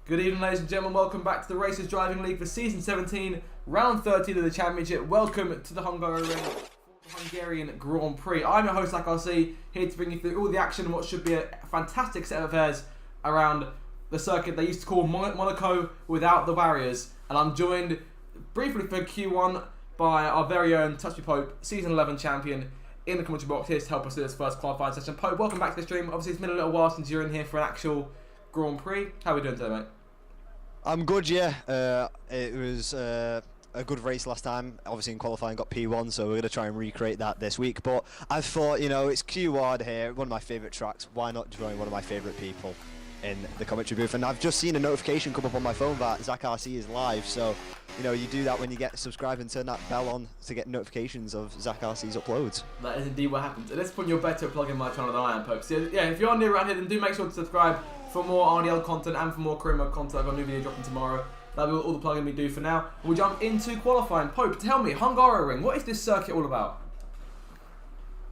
Good evening, ladies and gentlemen. Welcome back to the Racers Driving League for Season 17, Round 13 of the Championship. Welcome to the Hungarian Grand Prix. I'm your host, Zach RC, here to bring you through all the action and what should be a fantastic set of affairs around the circuit they used to call Monaco without the barriers. And I'm joined briefly for Q1 by our very own Touchy Pope, Season 11 champion, in the commentary box here to help us do this first qualifying session. Pope, welcome back to the stream. Obviously, it's been a little while since you're in here for an actual Grand Prix. How are we doing today, mate? I'm good, yeah. It was a good race last time. Obviously in qualifying got P1, so we're going to try and recreate that this week. But I thought, it's Q1 here, one of my favourite tracks. Why not join one of my favourite people in the commentary booth? And I've just seen a notification come up on my phone that Zach RC is live. So, you do that when you get subscribed and turn that bell on to get notifications of Zach RC's uploads. That is indeed what happens. At this point, you're better at plugging my channel than I am, Pope. So, yeah, if you're new around here, then do make sure to subscribe for more RDL content and for more career mode content. I've got a new video dropping tomorrow. That'll be all the plugging we do for now. We'll jump into qualifying. Pope, tell me, Hungaroring, what is this circuit all about?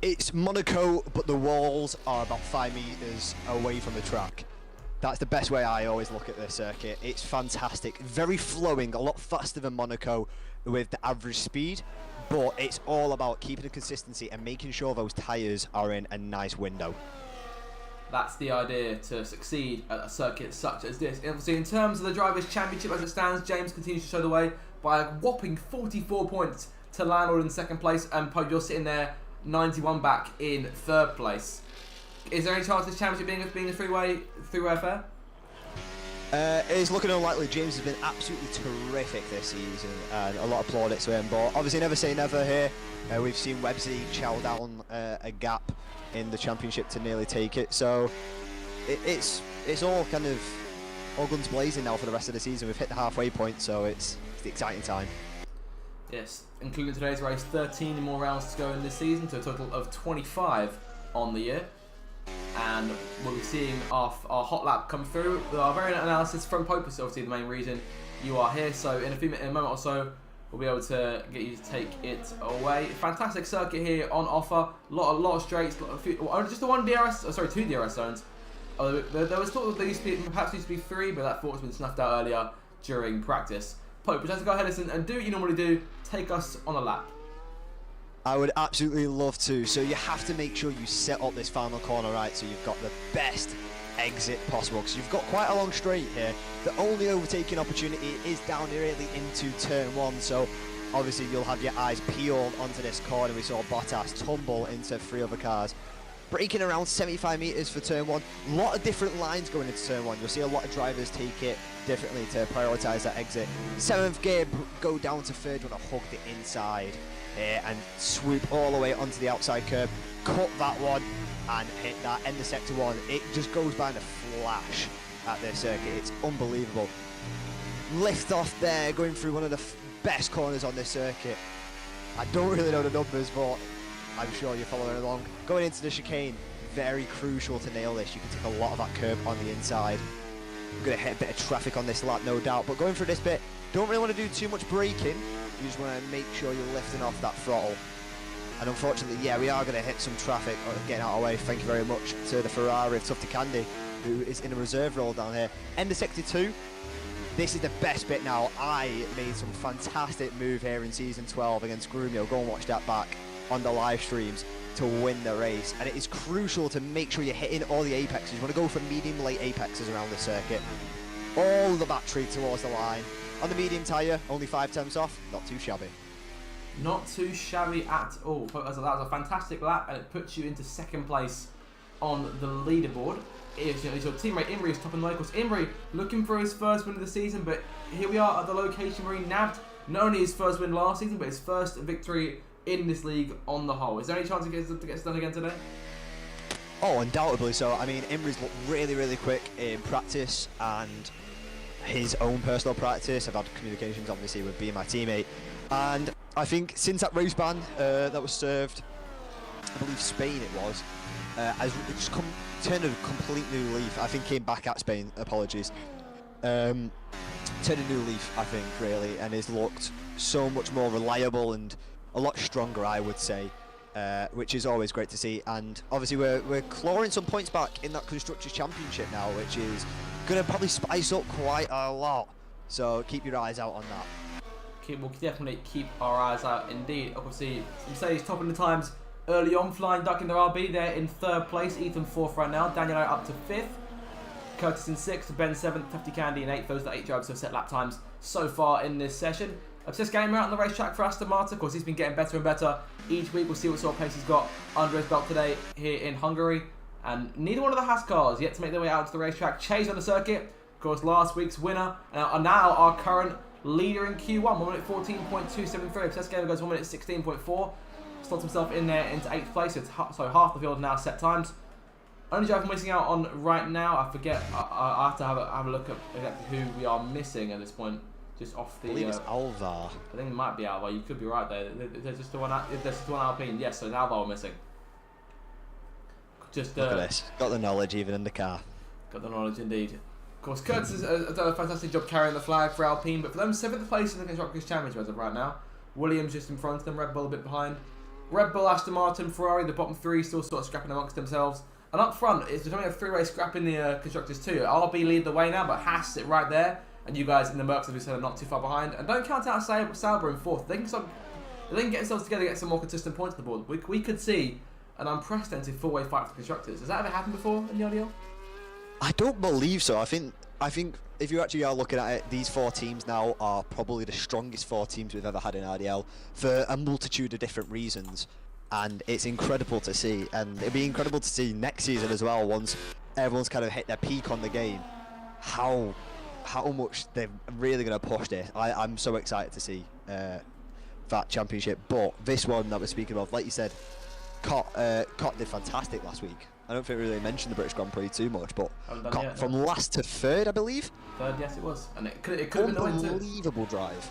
It's Monaco, but the walls are about 5 metres away from the track. That's the best way I always look at this circuit. It's fantastic, very flowing, a lot faster than Monaco with the average speed, but it's all about keeping the consistency and making sure those tyres are in a nice window. That's the idea to succeed at a circuit such as this. Obviously, in terms of the Drivers' Championship as it stands, James continues to show the way by a whopping 44 points to Landlord in second place, and Pope, you're sitting there 91 back in third place. Is there any chance of this championship being a three-way affair? It's looking unlikely. James has been absolutely terrific this season, and a lot of plaudits to him. But obviously, never say never here. We've seen Websy chow down a gap in the championship to nearly take it. So it's all kind of all guns blazing now for the rest of the season. We've hit the halfway point, so it's the exciting time. Yes, including today's race, 13 more rounds to go in this season, to a total of 25 on the year. And we'll be seeing our hot lap come through with our very analysis from Pope, obviously the main reason you are here. So in a moment or so, we'll be able to get you to take it away. Fantastic circuit here on offer. A lot of straights. Just the one DRS. Oh, sorry, 2 DRS zones. There was thought that there used to be, perhaps used to be 3, but that thought's been snuffed out earlier during practice. Pope, would you like to go ahead and do what you normally do? Take us on a lap. I would absolutely love to. So you have to make sure you set up this final corner right, so you've got the best exit possible, because you've got quite a long straight here. The only overtaking opportunity is down really into turn 1, so obviously you'll have your eyes peeled onto this corner. We saw Bottas tumble into 3 other cars, braking around 75 metres for turn 1. A lot of different lines going into turn 1. You'll see a lot of drivers take it differently to prioritise that exit. 7th gear, go down to 3rd, want to hug the inside here and swoop all the way onto the outside curb, cut that one and hit that end of sector 1. It just goes by in a flash at this circuit. It's unbelievable. Lift off there, going through one of the best corners on this circuit. I don't really know the numbers, but I'm sure you're following along. Going into the chicane, very crucial to nail this. You can take a lot of that curb on the inside. I'm going to hit a bit of traffic on this lap, no doubt, but going through this bit, don't really want to do too much braking. You just want to make sure you're lifting off that throttle. And unfortunately, yeah, we are going to hit some traffic. Getting out of the way, thank you very much to the Ferrari of Tough to Candy, who is in a reserve role down here. End of sector 2. This is the best bit now. I made some fantastic move here in season 12 against Grumio. Go and watch that back on the live streams to win the race. And it is crucial to make sure you're hitting all the apexes. You want to go for medium late apexes around the circuit. All the battery towards the line. On the medium tyre, only 5 tenths off, not too shabby. Not too shabby at all. That was a fantastic lap, and it puts you into second place on the leaderboard. It's your teammate Imri is topping the locals. Imri looking for his first win of the season, but here we are at the location where he nabbed not only his first win last season, but his first victory in this league on the whole. Is there any chance he gets done again today? Oh, undoubtedly so. I mean, Imri's looked really, really quick in practice and his own personal practice. I've had communications obviously with being my teammate, and I think since that race ban that was served, I believe Spain it was, has just turned a complete new leaf. I think came back at Spain, apologies, turned a new leaf I think really, and has looked so much more reliable and a lot stronger, I would say, which is always great to see. And obviously we're clawing some points back in that Constructors Championship now, which is going to probably spice up quite a lot. So keep your eyes out on that. We'll definitely keep our eyes out indeed. Obviously, Mercedes topping the times early on, Flying Duck in their RB. They're in 3rd place, Ethan 4th right now, Daniel up to 5th, Curtis in 6th, Ben 7th, Tufty Candy in 8th. Those are the 8 drivers who have set lap times so far in this session. Obsessed Gamer out on the racetrack for Aston Martin. Of course, he's been getting better and better each week. We'll see what sort of pace he's got under his belt today here in Hungary. And neither one of the Haas cars yet to make their way out to the racetrack. Chase on the circuit, of course, last week's winner, and now our current leader in Q1, 1 minute 14.273. Obsessed Gamer goes 1 minute 16.4. Slots himself in there into 8th place. So half the field now set times. Only driver I'm missing out on right now, I forget. I have to have a look at exactly who we are missing at this point. Just off the. I believe it's Alvar. I think it might be Alvar. You could be right there. There's just the one. There's just one Alpine. Yes, so it's Alvar we're missing. Just look at this. Got the knowledge even in the car. Got the knowledge indeed. Of course, Curtis has done a fantastic job carrying the flag for Alpine, but for them, 7th place in the Constructors' Championship as of right now. Williams just in front of them, Red Bull a bit behind. Red Bull, Aston Martin, Ferrari, the bottom 3 still sort of scrapping amongst themselves. And up front, it's only a 3-way scrap in the Constructors too. RB lead the way now, but Haas sit right there, and you guys in the Mercs, as we said, are not too far behind. And don't count out Sauber in 4th. They can get themselves together, get some more consistent points on the board. We could see an unprecedented 4-way fight for the Constructors. Has that ever happened before in the RDL? I don't believe so. I think if you actually are looking at it, these 4 teams now are probably the strongest 4 teams we've ever had in RDL for a multitude of different reasons, and it's incredible to see. And it'd be incredible to see next season as well, once everyone's kind of hit their peak on the game, how much they're really going to push this. I'm so excited to see that championship. But this one that we're speaking of, like you said, Cott did fantastic last week. I don't think we really mentioned the British Grand Prix too much, but Cott from last to 3rd, I believe. 3rd, yes, it was, and it could have been the win too. Unbelievable drive.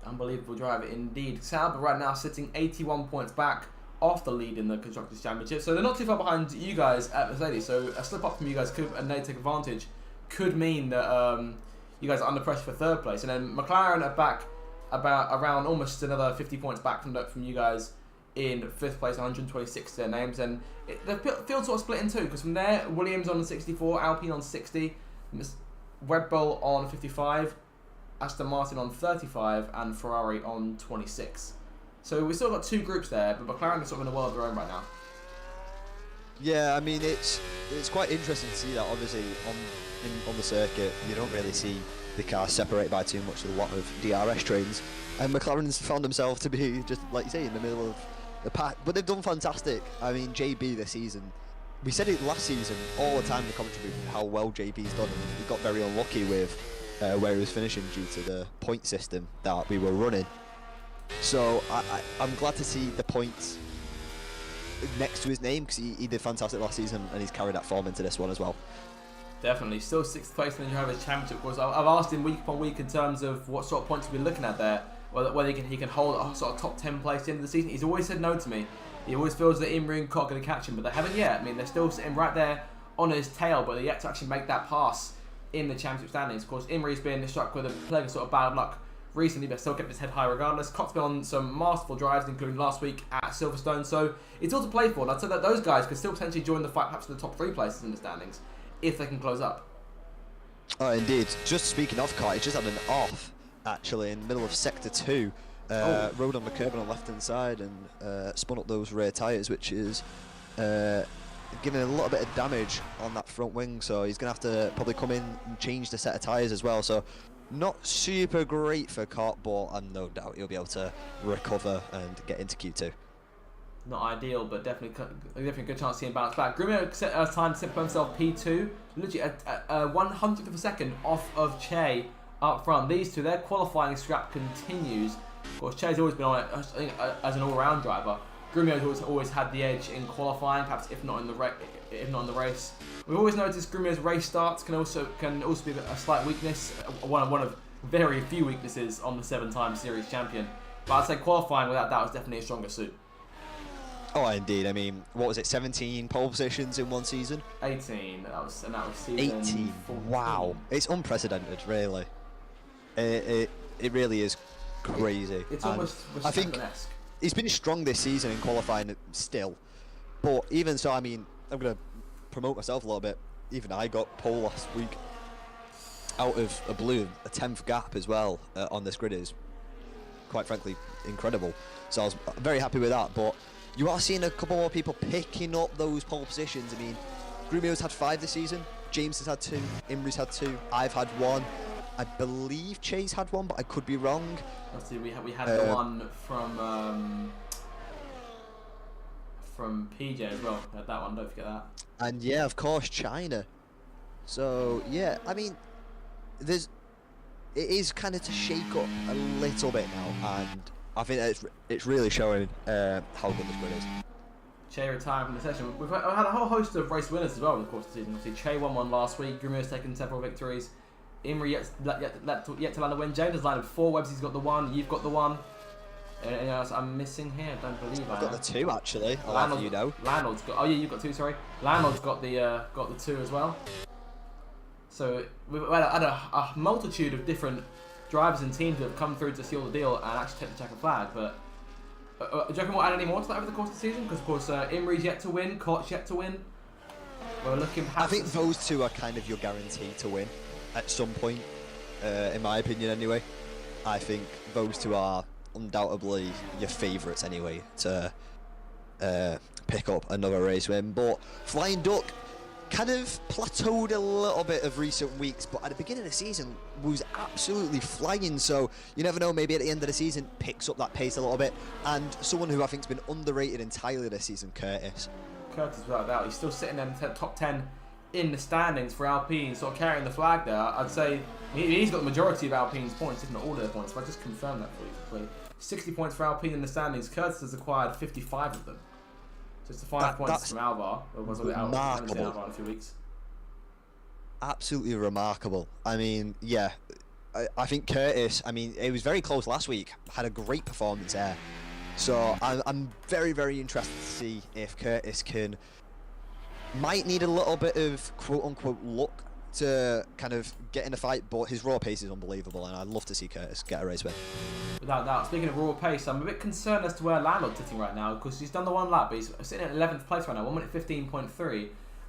Unbelievable drive indeed. Sauber right now sitting 81 points back off the lead in the Constructors' Championship, so they're not too far behind you guys at Mercedes. So a slip up from you guys could, and they take advantage, could mean that you guys are under pressure for 3rd place, and then McLaren are back around almost another 50 points back from you guys in 5th place, 126 to their names, and the field sort of split in two, because from there, Williams on 64, Alpine on 60, Red Bull on 55, Aston Martin on 35, and Ferrari on 26. So we've still got 2 groups there, but McLaren are sort of in a world of their own right now. Yeah, I mean, it's quite interesting to see that. Obviously, on the circuit, you don't really see the cars separated by too much. There's a lot of DRS trains, and McLaren's found themselves to be, just like you say, in the middle of the pack. But they've done fantastic. I mean, JB this season, we said it last season all the time in the commentary, how well JB's done. He got very unlucky with where he was finishing due to the point system that we were running. So I'm glad to see the points next to his name, because he did fantastic last season, and he's carried that form into this one as well. Definitely, still 6th place in the Drivers' Championship. Of course, I've asked him week upon week in terms of what sort of points we're looking at there, whether he can hold a sort of top 10 place at the end of the season. He's always said no to me. He always feels that Imri and Cott are going to catch him, but they haven't yet. I mean, they're still sitting right there on his tail, but they're yet to actually make that pass in the championship standings. Of course, Imri's been struck with a plague of sort of bad luck recently, but still kept his head high regardless. Cott's been on some masterful drives, including last week at Silverstone, so it's all to play for. And I'd say that those guys could still potentially join the fight, perhaps in the top 3 places in the standings, if they can close up. Oh, indeed. Just speaking of Cott, he just had an off, actually, in the middle of Sector 2. Rode on the curb on the left-hand side and spun up those rear tyres, which is giving a little bit of damage on that front wing, so he's going to have to probably come in and change the set of tyres as well. So not super great for Cott, but I'm no doubt he'll be able to recover and get into Q2. Not ideal, but definitely a good chance to see him bounce back. Grimio set time to set for himself P2, literally a 100th of a second off of Che up front. These two, their qualifying scrap continues. Of course, Che's always been on it as an all-round driver. Grimio's always had the edge in qualifying, perhaps if not in the race. We've always noticed Grimio's race starts can also be a slight weakness, one of very few weaknesses on the 7-time series champion. But I'd say qualifying without doubt is definitely a stronger suit. Oh, indeed. I mean, what was it? 17 pole positions in one season. 18. That was season 18. 14. Wow, it's unprecedented, really. It really is crazy. It's almost I think he's been strong this season in qualifying still, but even so, I mean, I'm going to promote myself a little bit. even I got pole last week out of a blue. A 10th gap as well on this grid is, quite frankly, incredible. So I was very happy with that. But you are seeing a couple more people picking up those pole positions. I mean, Grumio's had 5 this season. James has had 2. Imri's had 2. I've had 1. I believe Chase had 1, but I could be wrong. Let's see, we had the one from PJ as well. We had that one, don't forget that. And yeah, of course, China. So yeah, I mean, it is kind of to shake up a little bit now, and I think it's really showing how good this grid is. Che retiring from the session. We've had a whole host of race winners as well in the course of the season. Obviously, Che won one last week. Grumio's taken several victories. Imri yet to land a win. James has landed 4. Websy's got the 1. You've got the 1. Anything else I'm missing here? I don't believe I've got the 2 actually. I'll have you know. Landlord's got. Oh yeah, you've got 2. Sorry. Landlord's got the 2 as well. So we've had a multitude of different drivers and teams that have come through to seal the deal and actually take the checker flag. But do you reckon we'll add any more to that over the course of the season? Because of course Imri's yet to win, Kott's yet to win. We're looking. I think those 2 are kind of your guarantee to win at some point, in my opinion. Anyway, I think those 2 are undoubtedly your favourites anyway to pick up another race win. But Flying Duck kind of plateaued a little bit of recent weeks, but at the beginning of the season was absolutely flying. So you never know, maybe at the end of the season picks up that pace a little bit. And someone who I think's been underrated entirely this season, Curtis. Curtis, without doubt, he's still sitting in the top 10 in the standings for Alpine, sort of carrying the flag there. I'd say he's got the majority of Alpine's points, if not all their points. So I just confirmed that for you quickly. 60 points for Alpine in the standings. Curtis has acquired 55 of them. Just to 5 points from Alvar. Remarkable. Alvar in a few weeks. Absolutely remarkable. I mean, yeah, I think Curtis, I mean, it was very close last week. Had a great performance there. So I'm very, very interested to see if Curtis might need a little bit of quote-unquote luck to kind of get in a fight, but his raw pace is unbelievable, and I'd love to see Curtis get a race win. Without doubt. Speaking of raw pace, I'm a bit concerned as to where Landlord's sitting right now, because he's done the 1 lap, but he's sitting at 11th place right now, 1 minute 15.3.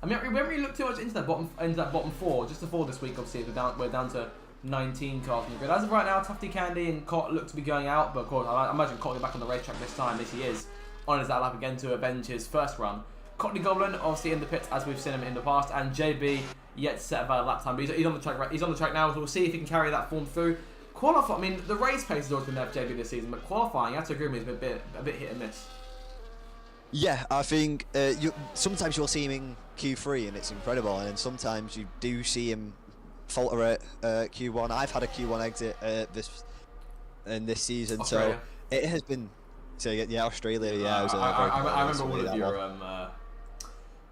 I mean, we haven't really looked too much into that bottom 4. Just before this week, obviously, we're down to 19 cars in the grid. As of right now, Tufty Candy and Cott look to be going out, but of course, I imagine Cott will be back on the racetrack this time. This he is on his lap again to avenge his first run. Cockney Goblin, obviously in the pits as we've seen him in the past, and JB yet to set a valid lap time, but he's on the track. He's on the track now, so we'll see if he can carry that form through. Qualifying, I mean, the race pace has always been there for JB this season, but qualifying, you have to agree with me, is a bit hit and miss. Yeah, I think sometimes you'll see him in Q3 and it's incredible, and then sometimes you do see him falter at Q1. I've had a Q1 exit this season, Australia. So it has been. So yeah, Australia. Yeah, I remember all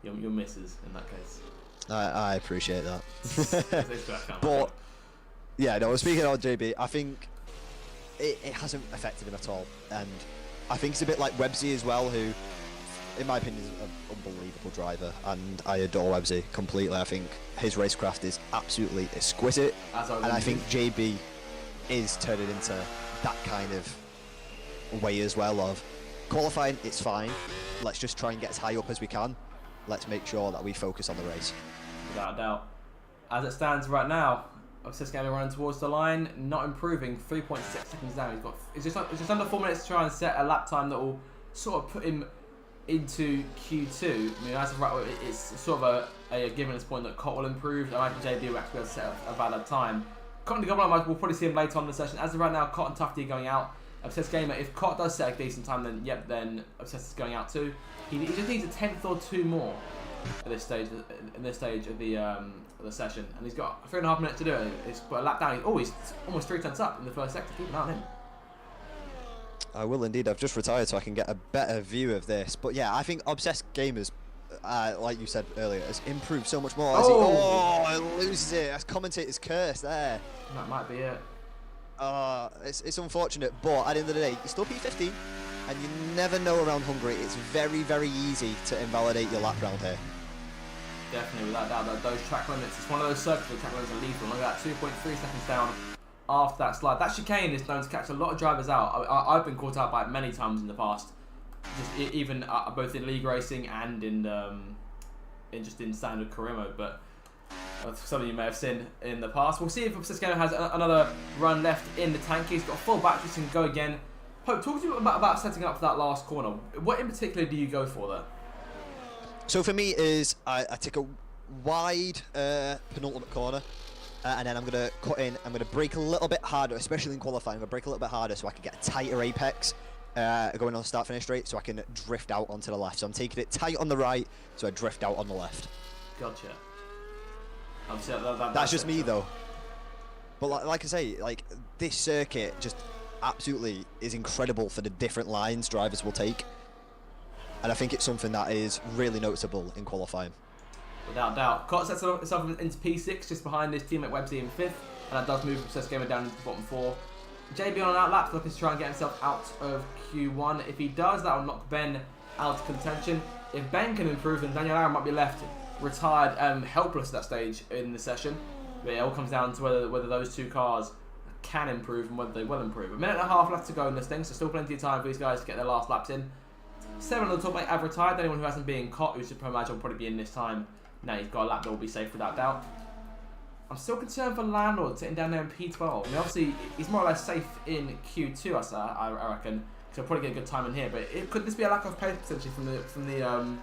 of your misses in that case. I appreciate that. It's but yeah, no. Speaking of JB, I think it hasn't affected him at all, and I think it's a bit like Websy as well, who, in my opinion, is an unbelievable driver, and I adore Websy completely. I think his racecraft is absolutely exquisite, and I think JB is turning into that kind of way as well of qualifying. It's fine. Let's just try and get as high up as we can. Let's make sure that we focus on the race. Without a doubt. As it stands right now, Siskami running towards the line, not improving, 3.6 seconds down. It's just under 4 minutes to try and set a lap time that will sort of put him into Q2. I mean, as of right, it's sort of a given at this point that Cott will improve. I imagine JB will actually be able to set a valid time. Cott and the Goblin, we'll probably see him later on in the session. As of right now, Cott and Tufty are going out. Obsessed Gamer, if Cott does set a decent time, then Obsessed is going out too. He just needs a 10th or 2 more at this stage, in this stage of the session, and he's got 3.5 minutes to do it. He's put a lap down. He's almost 3 tenths up in the first sector. Keep an eye on him. I will indeed. I've just retired so I can get a better view of this. But yeah, I think Obsessed Gamers, like you said earlier, has improved so much more. It loses it. That's commentator's curse there. That might be it. It's unfortunate, but at the end of the day, you still P15, and you never know around Hungary. It's very, very easy to invalidate your lap round here. Definitely, without doubt, those track limits, it's one of those circuits where track limits are lethal. Look at that, 2.3 seconds down after that slide. That chicane is known to catch a lot of drivers out. I've been caught out by it many times in the past, even both in league racing and in standard Carimo. But Some of you may have seen in the past. We'll see if Cisco has another run left in the tank. He's got a full battery, so he can go again. Pope, talk to me about setting up for that last corner. What in particular do you go for there? So for me is I take a wide penultimate corner, and then I'm going to cut in. I'm going to brake a little bit harder, especially in qualifying. I'm going to brake a little bit harder so I can get a tighter apex going on the start-finish straight, so I can drift out onto the left. So I'm taking it tight on the right, so I drift out on the left. Gotcha. That's just me though. But like I say, like this circuit just absolutely is incredible for the different lines drivers will take, and I think it's something that is really noticeable in qualifying. Without doubt. Cott sets himself into P6 just behind his teammate Websy in 5th, and that does move Obsessed Gamer down into the bottom 4. JB on an outlap looking to try and get himself out of Q1. If he does, that will knock Ben out of contention. If Ben can improve, then Daniel Aaron might be left retired and helpless at that stage in the session. But it all comes down to whether those two cars can improve and whether they will improve. A minute and a half left to go in this thing, so still plenty of time for these guys to get their last laps in. 7 on the top 8 have retired. Anyone who hasn't been caught, who should imagine will probably be in this time. Now he's got a lap that will be safe without doubt. I'm still concerned for Landlord sitting down there in P12. I mean, obviously he's more or less safe in Q2, I reckon. So he'll probably get a good time in here. But could this be a lack of pace potentially from the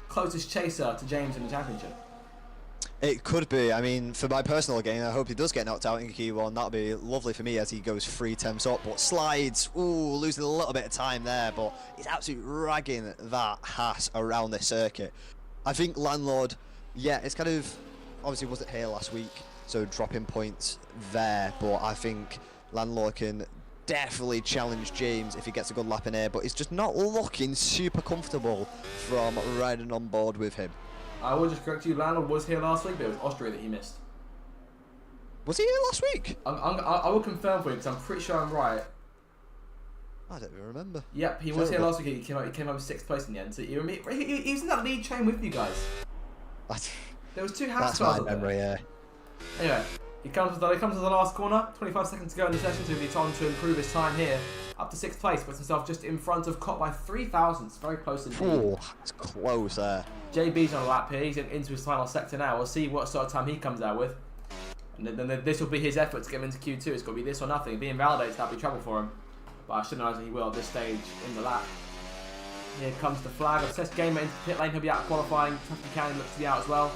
closest chaser to James in the championship? It could be. I mean, for my personal gain, I hope he does get knocked out in Q1. That'll be lovely for me as he goes 3 temps up. But slides, ooh, losing a little bit of time there. But he's absolutely ragging that Haas around this circuit. I think Landlord, yeah, it's kind of, obviously wasn't here last week, so dropping points there. But I think Landlord can definitely challenge James if he gets a good lap in here. But he's just not looking super comfortable from riding on board with him. I will just correct you, Landlord was here last week, but it was Austria that he missed. Was he here last week? I will confirm for you, because I'm pretty sure I'm right. I don't even remember. Yep, he was here last week. He came out 6th place in the end. So he was in that lead train with you guys. There was 2 house cars. That's my memory, yeah. Anyway, he comes to the last corner. 25 seconds to go in the session, so he'll be trying to improve his time here. Up to 6th place, puts himself just in front of Cott by 3 thousandths. Very close indeed. Oh, it's close there. JB's on a lap here. He's into his final sector now. We'll see what sort of time he comes out with. And then this will be his effort to get him into Q2. It's got to be this or nothing. If he invalidates, that'll be trouble for him. But I should imagine he will at this stage in the lap. Here comes the flag. Obsessed Gamer into pit lane. He'll be out of qualifying. Tufty Cannon looks to be out as well.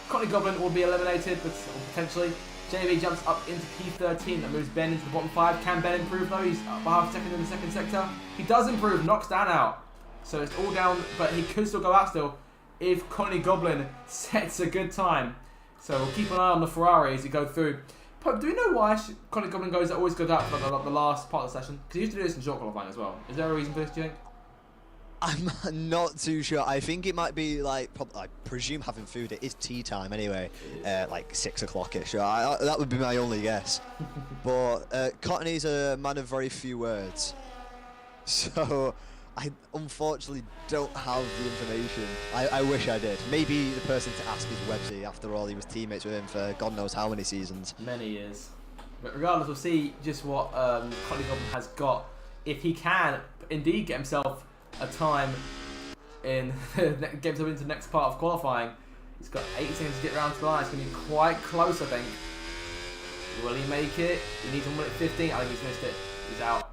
Connie Goblin will be eliminated, but potentially. JB jumps up into P13. That moves Ben into the bottom 5. Can Ben improve though? He's up by half a second in the second sector. He does improve. Knocks Dan out. So it's all down, but he could still go out still if Connie Goblin sets a good time. So we'll keep an eye on the Ferrari as he goes through. Pope, do we know why Connie Goblin always goes out for the last part of the session? Because he used to do this in short qualifying as well. Is there a reason for this, do you think? I'm not too sure. I think it might be like, I presume having food. It is tea time anyway, like 6 o'clock-ish. That would be my only guess. But Cottony's a man of very few words. So I unfortunately don't have the information. I wish I did. Maybe the person to ask is Websy. After all, he was teammates with him for God knows how many seasons. Many years. But regardless, we'll see just what Connie Goblin has got. If he can indeed get himself a time in get himself into the next part of qualifying. He's got 8 seconds to get round to the line. It's going to be quite close, I think. Will he make it? He needs 1 minute 15. I think he's missed it. He's out.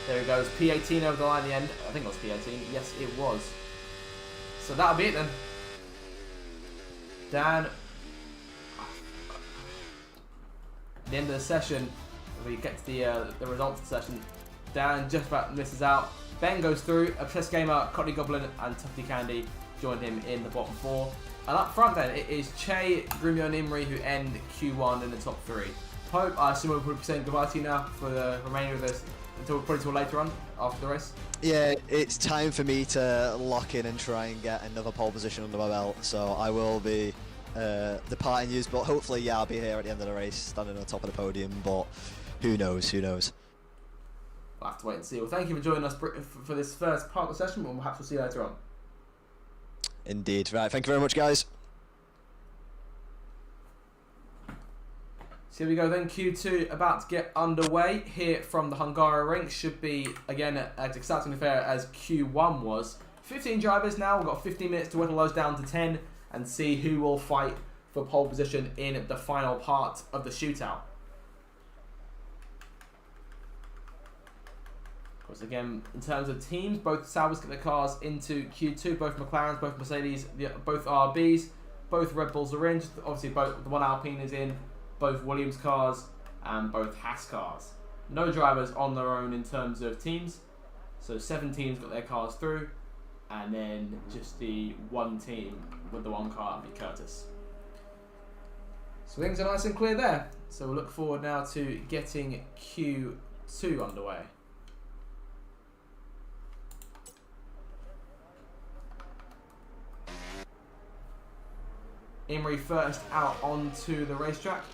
There he goes. P18 over the line at the end. I think it was P18. Yes, it was. So that'll be it then. Dan. At the end of the session, we get to the results of the session. Dan just about misses out. Ben goes through. Obsessed Gamer, Cotty Goblin, and Tufty Candy join him in the bottom 4. And up front then, it is Che, Grumio and Imri who end Q1 in the top 3. Pope, I assume we'll be saying goodbye to you now for the remainder of this, probably later on, after the race. Yeah, it's time for me to lock in and try and get another pole position under my belt. So I will be departing you, but hopefully, yeah, I'll be here at the end of the race, standing on top of the podium. But who knows? Who knows? We'll have to wait and see. Well, thank you for joining us for this first part of the session, but perhaps we'll see you later on. Indeed. Right, thank you very much, guys. So here we go then, Q2 about to get underway here from the Hungary rink. Should be, again, as exciting affair as Q1 was. 15 drivers now, we've got 15 minutes to whittle those down to 10 and see who will fight for pole position in the final part of the shootout. Of course, again, in terms of teams, both Saubers get their cars into Q2, both McLarens, both Mercedes, both RBs, both Red Bulls are in. Obviously, both the one Alpine is in, both Williams cars, and both Haas cars. No drivers on their own in terms of teams. So 7 teams got their cars through, and then just the one team with the one car, be Curtis. So things are nice and clear there. So we'll look forward now to getting Q2 underway. Imrie first out onto the racetrack.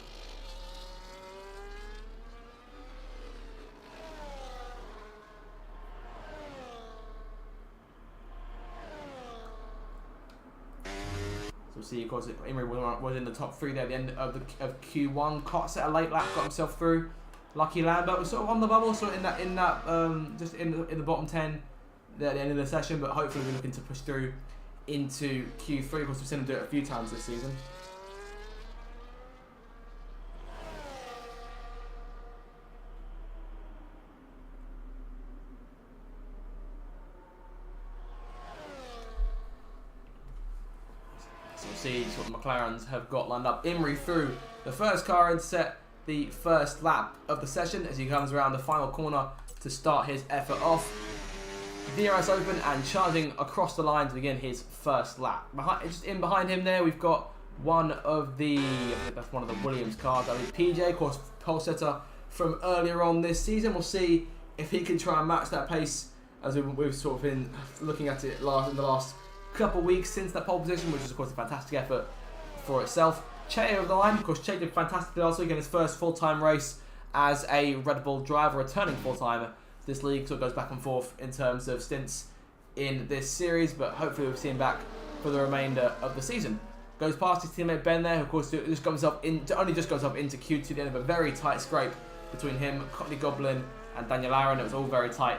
So we'll see, of course, Imrie was in the top 3 there at the end of Q1. Cott set a late lap, got himself through. Lucky Lambert was sort of on the bubble, sort of just in the bottom 10 there at the end of the session, but hopefully we're looking to push through into Q3. Of course, we've seen him do it a few times this season. So we'll see what the McLarens have got lined up. Imrie through the first car and set the first lap of the session as he comes around the final corner to start his effort off. DRS open and charging across the line to begin his first lap. Just in behind him there, we've got one of the, I think that's one of the Williams cars. I mean, PJ, of course, pole setter from earlier on this season. We'll see if he can try and match that pace as we've sort of been looking at it in the last couple of weeks since that pole position, which is, of course, a fantastic effort for itself. Che over the line. Of course, Che did fantastically last week in his first full-time race as a Red Bull driver, returning full-time. This league sort of goes back and forth in terms of stints in this series, but hopefully we'll see him back for the remainder of the season. Goes past his teammate Ben there, who of course only just goes up into Q2, the end of a very tight scrape between him, Cotley Goblin, and Daniel Aaron. It was all very tight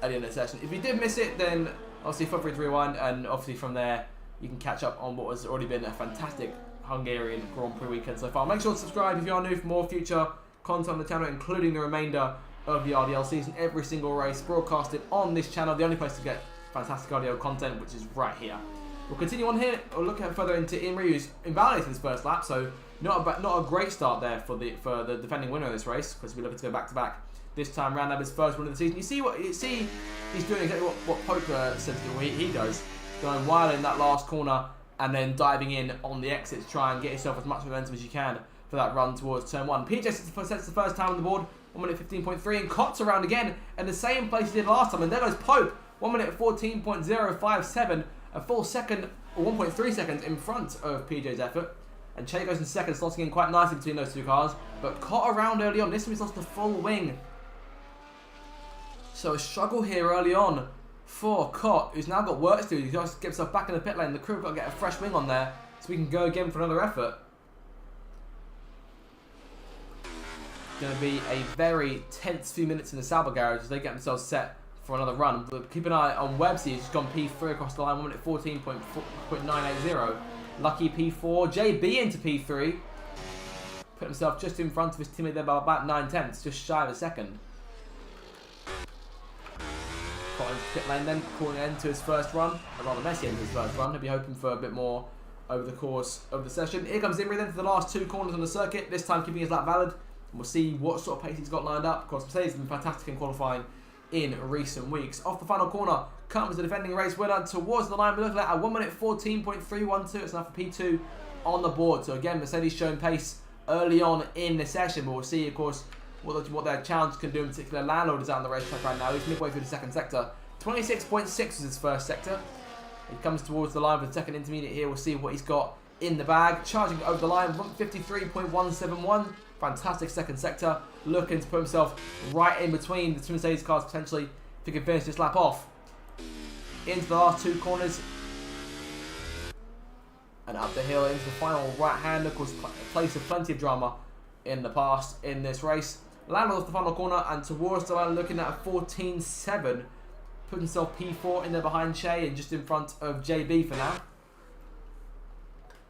at the end of the session. If you did miss it, then obviously feel free to rewind, and obviously from there you can catch up on what has already been a fantastic Hungarian Grand Prix weekend so far. Make sure to subscribe if you are new for more future content on the channel, including the remainder of the RDL season. Every single race broadcasted on this channel, the only place to get fantastic RDL content, which is right here. We'll continue on here. We'll look further into Imrie, who's invalidated his first lap, so not a great start there for the defending winner of this race, because we're looking to go back to back this time round, have his first win of the season. You see he's doing exactly what Poker said he does, going wild in that last corner and then diving in on the exit to try and get yourself as much momentum as you can for that run towards turn 1. PJ sets the first time on the board, 1 minute 15.3, and Cott's around again in the same place he did last time, and there goes Pope, 1 minute 14.057, a full second, or 1.3 seconds in front of PJ's effort, and Che goes in second, slotting in quite nicely between those two cars, but Cott around early on. This time he's lost the full wing, so a struggle here early on for Cott, who's now got work to do. He's got to get himself back in the pit lane. The crew have got to get a fresh wing on there so we can go again for another effort. Going to be a very tense few minutes in the Sauber garage as they get themselves set for another run. But keep an eye on Websy, who's just gone P3 across the line, 1 minute 14.980. Lucky P4, JB into P3. Put himself just in front of his teammate there by about 9/10, just shy of a second. Caught into pit lane then, calling an end to his first run, a rather messy end to his first run. He'll be hoping for a bit more over the course of the session. Here comes Imrie then for the last 2 corners on the circuit, this time keeping his lap valid. And we'll see what sort of pace he's got lined up. Of course, Mercedes has been fantastic in qualifying in recent weeks. Off the final corner comes the defending race winner towards the line. We're looking at a 1 minute 14.312. It's enough for P2 on the board. So again, Mercedes showing pace early on in the session. But we'll see, of course, what their challenge can do. In particular, Landlord is out on the racetrack right now. He's midway through the second sector. 26.6 is his first sector. He comes towards the line for the second intermediate here. We'll see what he's got in the bag. Charging over the line, 53.171. Fantastic second sector. Looking to put himself right in between the two Mercedes cars potentially if he can finish this lap off. Into the last 2 corners. And up the hill into the final right hand. Of course, a place of plenty of drama in the past in this race. Landed off the final corner and towards the line, looking at a 14.7. Put himself P4 in there behind Che and just in front of JB for now.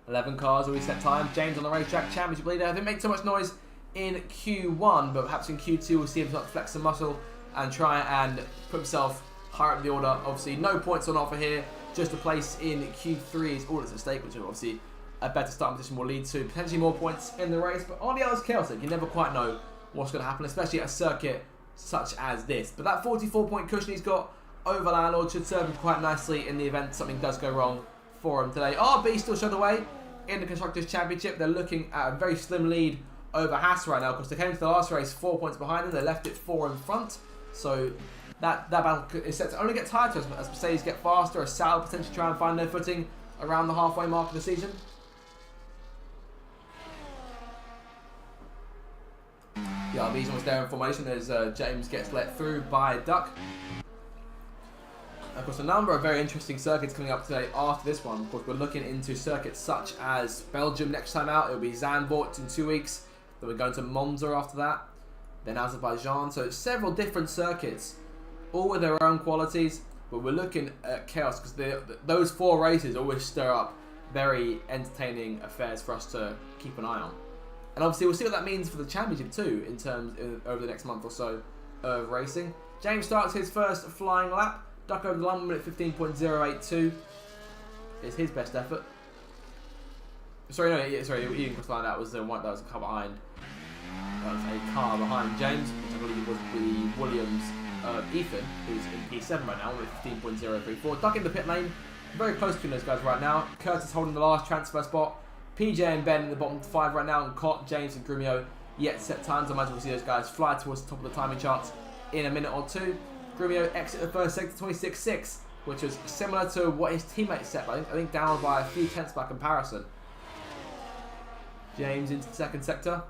11 cars, always set time. James on the racetrack, championship leader. Didn't make too much noise in Q1, but perhaps in Q2 we'll see him start to flex some muscle and try and put himself higher up the order. Obviously, no points on offer here. Just a place in Q3 is all that's at stake, which is obviously a better starting position will lead to potentially more points in the race. But on the other chaotic, you never quite know what's going to happen, especially at a circuit such as this. But that 44-point cushion he's got over Landlord should serve him quite nicely in the event something does go wrong for him today. RB still showed away in the Constructors' Championship. They're looking at a very slim lead over Haas right now, because they came to the last race 4 points behind them. They left it 4 in front. So that battle is set to only get tighter as Mercedes get faster, as Sauber potentially try and find their footing around the halfway mark of the season. The RB's almost there in formation as James gets let through by Duck. Of course, a number of very interesting circuits coming up today after this one. Of course, we're looking into circuits such as Belgium next time out. It'll be Zandvoort in 2 weeks. Then we're going to Monza after that. Then Azerbaijan. So several different circuits, all with their own qualities. But we're looking at chaos because those 4 races always stir up very entertaining affairs for us to keep an eye on. And obviously, we'll see what that means for the championship too, in terms over the next month or so of racing. James starts his first flying lap. Duck over the line, 1 minute 15.082 is his best effort. Sorry, Ian crossed the line. That was the one that was a car behind. That was a car behind James, which I believe was the Williams Ethan, who's in P7 right now, 1 minute 15.034. Duck in the pit lane, very close between those guys right now. Curtis holding the last transfer spot. PJ and Ben in the bottom 5 right now, and Cott, James and Grumio yet set times. I imagine we'll see those guys fly towards the top of the timing charts in a minute or two. Grumio exit the first sector 26.6, which was similar to what his teammates set, but I think down by a few tenths by comparison. James into the second sector.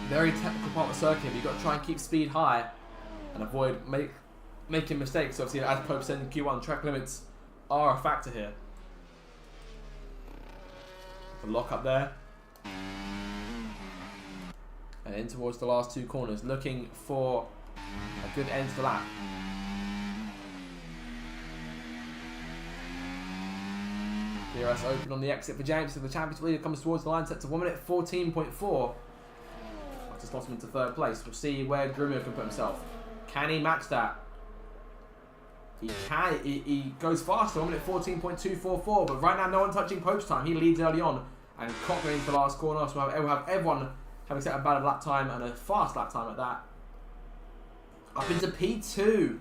Very technical part of the circuit, but you've got to try and keep speed high and avoid making mistakes. Obviously, as Pope said in Q1, track limits are a factor here. The lock up there. And in towards the last 2 corners, looking for a good end to the lap. DRS open on the exit for James, so the championship leader comes towards the line, set to 1 minute 14.4. I just lost him into 3rd place. We'll see where Grumio can put himself. Can he match that? He can. He goes faster, 1 minute 14.244, but right now no one touching Pope's time. He leads early on, and Cock going into the last corner, so we'll have everyone having set a bad lap time and a fast lap time at that. Up into P2.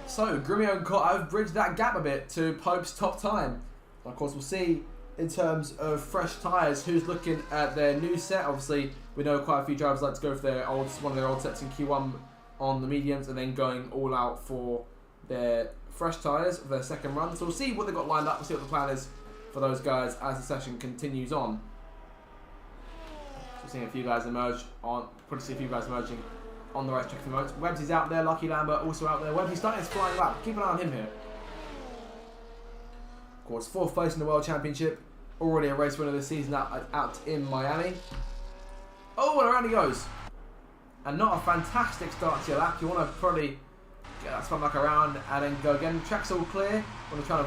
So, Grumio and Cott have bridged that gap a bit to Pope's top time. And of course, we'll see in terms of fresh tyres who's looking at their new set. Obviously, we know quite a few drivers like to go for one of their old sets in Q1 on the mediums and then going all out for their fresh tyres for their second run. So we'll see what they've got lined up. We'll see what the plan is for those guys as the session continues on. Seeing a few guys emerge probably see a few guys emerging on the racetrack at the moment. Webbsy's out there, Lucky Lambert also out there. Webbsy's starting his flying lap. Keep an eye on him here. Of course, 4th place in the World Championship. Already a race winner this season out in Miami. Oh, and around he goes. And not a fantastic start to your lap. You want to probably get that spun back around and then go again. The track's all clear. Want to try and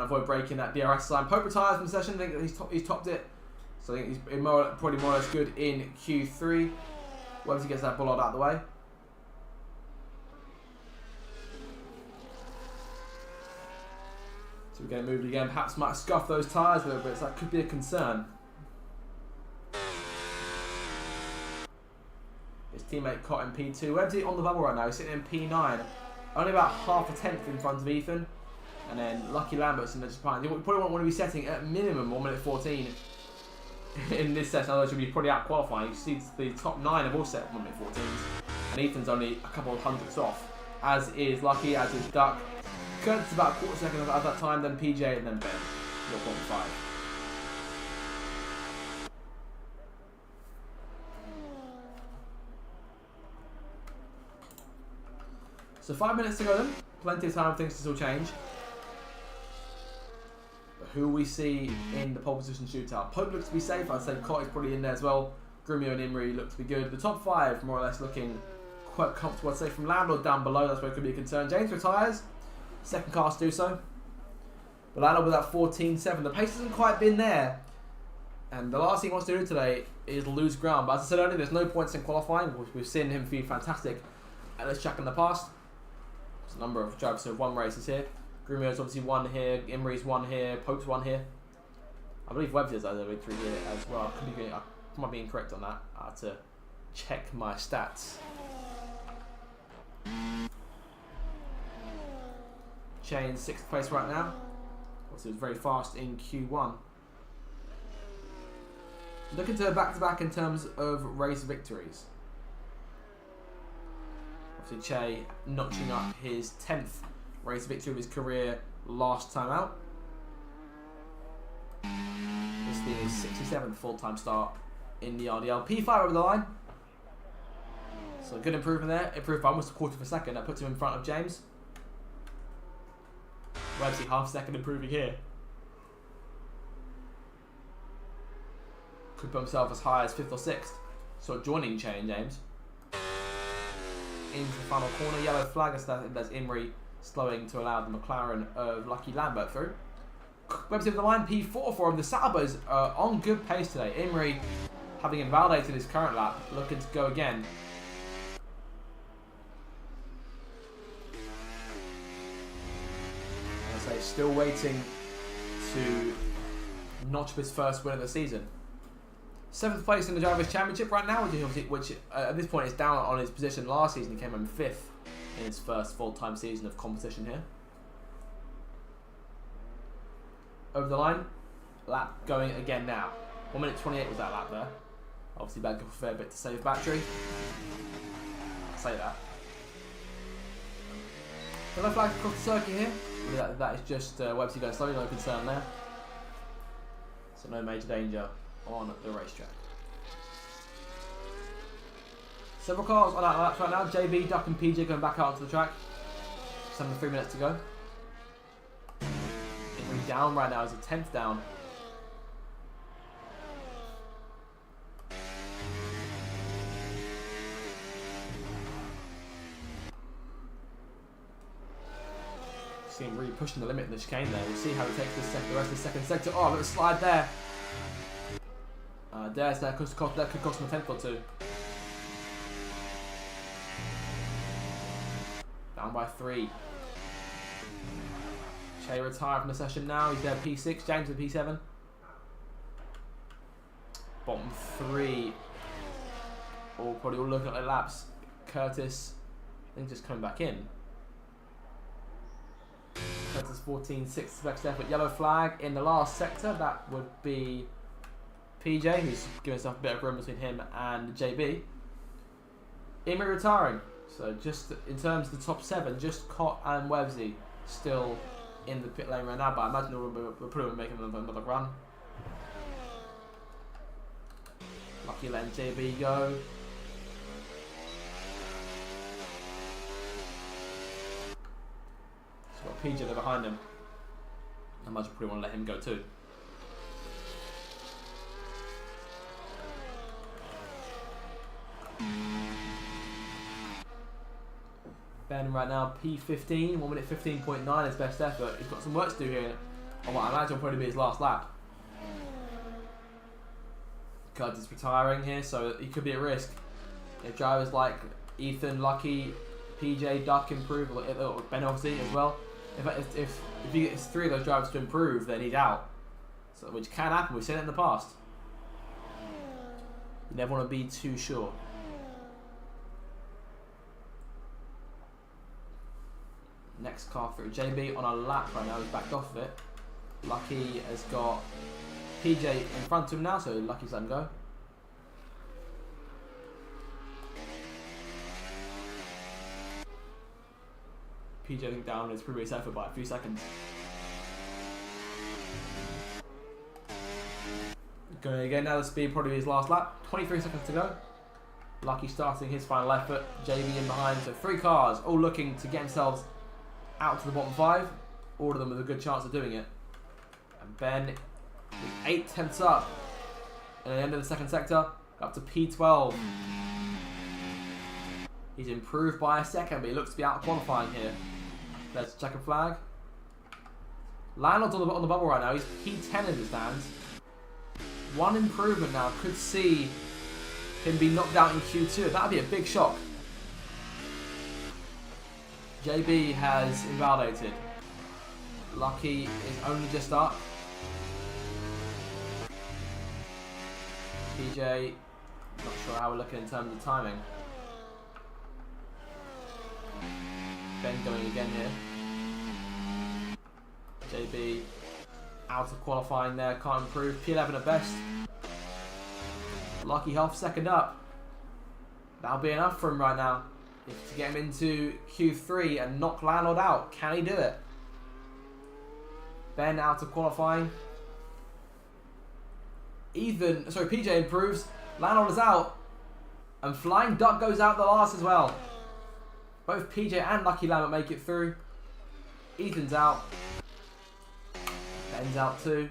avoid breaking that DRS line. Pope retires from the session. I think he's topped it. So I think he's probably more or less good in Q3. Once he gets that bollard out of the way. So we're getting moved again. Perhaps might scuff those tyres a little bit, so that could be a concern. His teammate Cott in P2. Webbsy on the bubble right now. He's sitting in P9. Only about half a tenth in front of Ethan. And then Lucky Lambert's in the Japan. You probably want to be setting at minimum 1 minute 14 in this session, otherwise you'll be probably out qualifying. You see the top 9 have all set 1 minute 14s. And Ethan's only a couple of hundredths off. As is Lucky, as is Duck. Kurt's about a quarter second at that time, then PJ, and then Ben. 0.5. So 5 minutes to go then. Plenty of time for things to still change. But who we see in the pole position shootout? Pope looks to be safe. I'd say Cott is probably in there as well. Grumio and Imri look to be good. The top 5 more or less looking quite comfortable. I'd say from Landlord down below, that's where it could be a concern. James retires. Second car to do so. But I know with that 14-7, the pace hasn't quite been there. And the last thing he wants to do today is lose ground. But as I said earlier, there's no points in qualifying. We've seen him be fantastic at this track in the past. There's a number of drivers who have won races here. Grumio's obviously won here, Imri's won here, Pope's won here. I believe Webbs has a victory here as well. I might be incorrect on that. I have to check my stats. Chain 6th place right now. Obviously, it was very fast in Q1. Looking to back-to-back in terms of race victories. Obviously, Che notching up his 10th race victory of his career last time out. This being his 67th full-time start in the RDL. P5 over the line. So good improvement there. Improved by almost a quarter of a second. That puts him in front of James. Webbsy half second improving here. Could put himself as high as 5th or 6th. Sort of joining Che and James. Into the final corner. Yellow flag. That's Imri slowing to allow the McLaren of Lucky Lambert through. Webbsy over the line. P4 for him. The Saubers are on good pace today. Imri, having invalidated his current lap, looking to go again. Still waiting to notch up his first win of the season. 7th place in the Drivers' Championship right now, which at this point is down on his position last season. He came in 5th in his first full-time season of competition here. Over the line, lap going again now. 1 minute 28 was that lap there. Obviously back up a fair bit to save battery. I'll say that. Yellow flag across the circuit here. That is just Webbsy going slowly, no concern there. So no major danger on the racetrack. Several cars on our laps right now. JB, Duck and PJ going back out onto the track. Just under 3 minutes to go. Imri down right now, is a 10th down. See him really pushing the limit in the chicane there. We'll see how he takes the rest of the second sector. Oh, a little slide there. That could cost him a 10th or 2. Down by 3. Che retired from the session now. He's there P6. James at P7. Bottom 3. Probably all looking at their laps. Curtis, I think just coming back in. Curtis 14, 6th best effort. Yellow flag in the last sector. That would be PJ, who's giving himself a bit of room between him and JB. Imri retiring. So just in terms of the top 7, just Cott and Webbsy still in the pit lane right now. But I imagine we'll probably making another run. Lucky letting JB go. Got PJ there behind him. I imagine probably want to let him go too. Ben right now P15, 1 minute 15.9 his best effort. He's got some work to do here on what I imagine will probably be his last lap. Curtis retiring here, so he could be at risk. If drivers like Ethan, Lucky, PJ, Duck improve, or Ben obviously as well. If he gets 3 of those drivers to improve, then he's out. So, which can happen. We've seen it in the past. You never want to be too sure. Next car through. JB on a lap right now. He's backed off of it. Lucky has got PJ in front of him now, so Lucky's let him go. PJ I think down his previous effort by a few seconds. Going again now, the speed probably his last lap. 23 seconds to go. Lucky starting his final effort. JB in behind, so 3 cars all looking to get themselves out to the bottom 5. All of them with a good chance of doing it. And Ben is 8 tenths up. And at the end of the second sector, up to P12. He's improved by a second, but he looks to be out of qualifying here. There's a checkered flag. Landlord's on the bubble right now. He's P10 in the stands. One improvement now could see him be knocked out in Q2. That would be a big shock. JB has invalidated. Lucky is only just up. PJ, not sure how we're looking in terms of timing. Ben going again here. JB out of qualifying there, can't improve. P11 at best. Lucky half second up. That'll be enough for him right now. To get him into Q3 and knock Landlord out. Can he do it? Ben out of qualifying. PJ improves. Landlord is out. And Flying Duck goes out the last as well. Both PJ and Lucky Lambert make it through. Ethan's out. Ben's out too.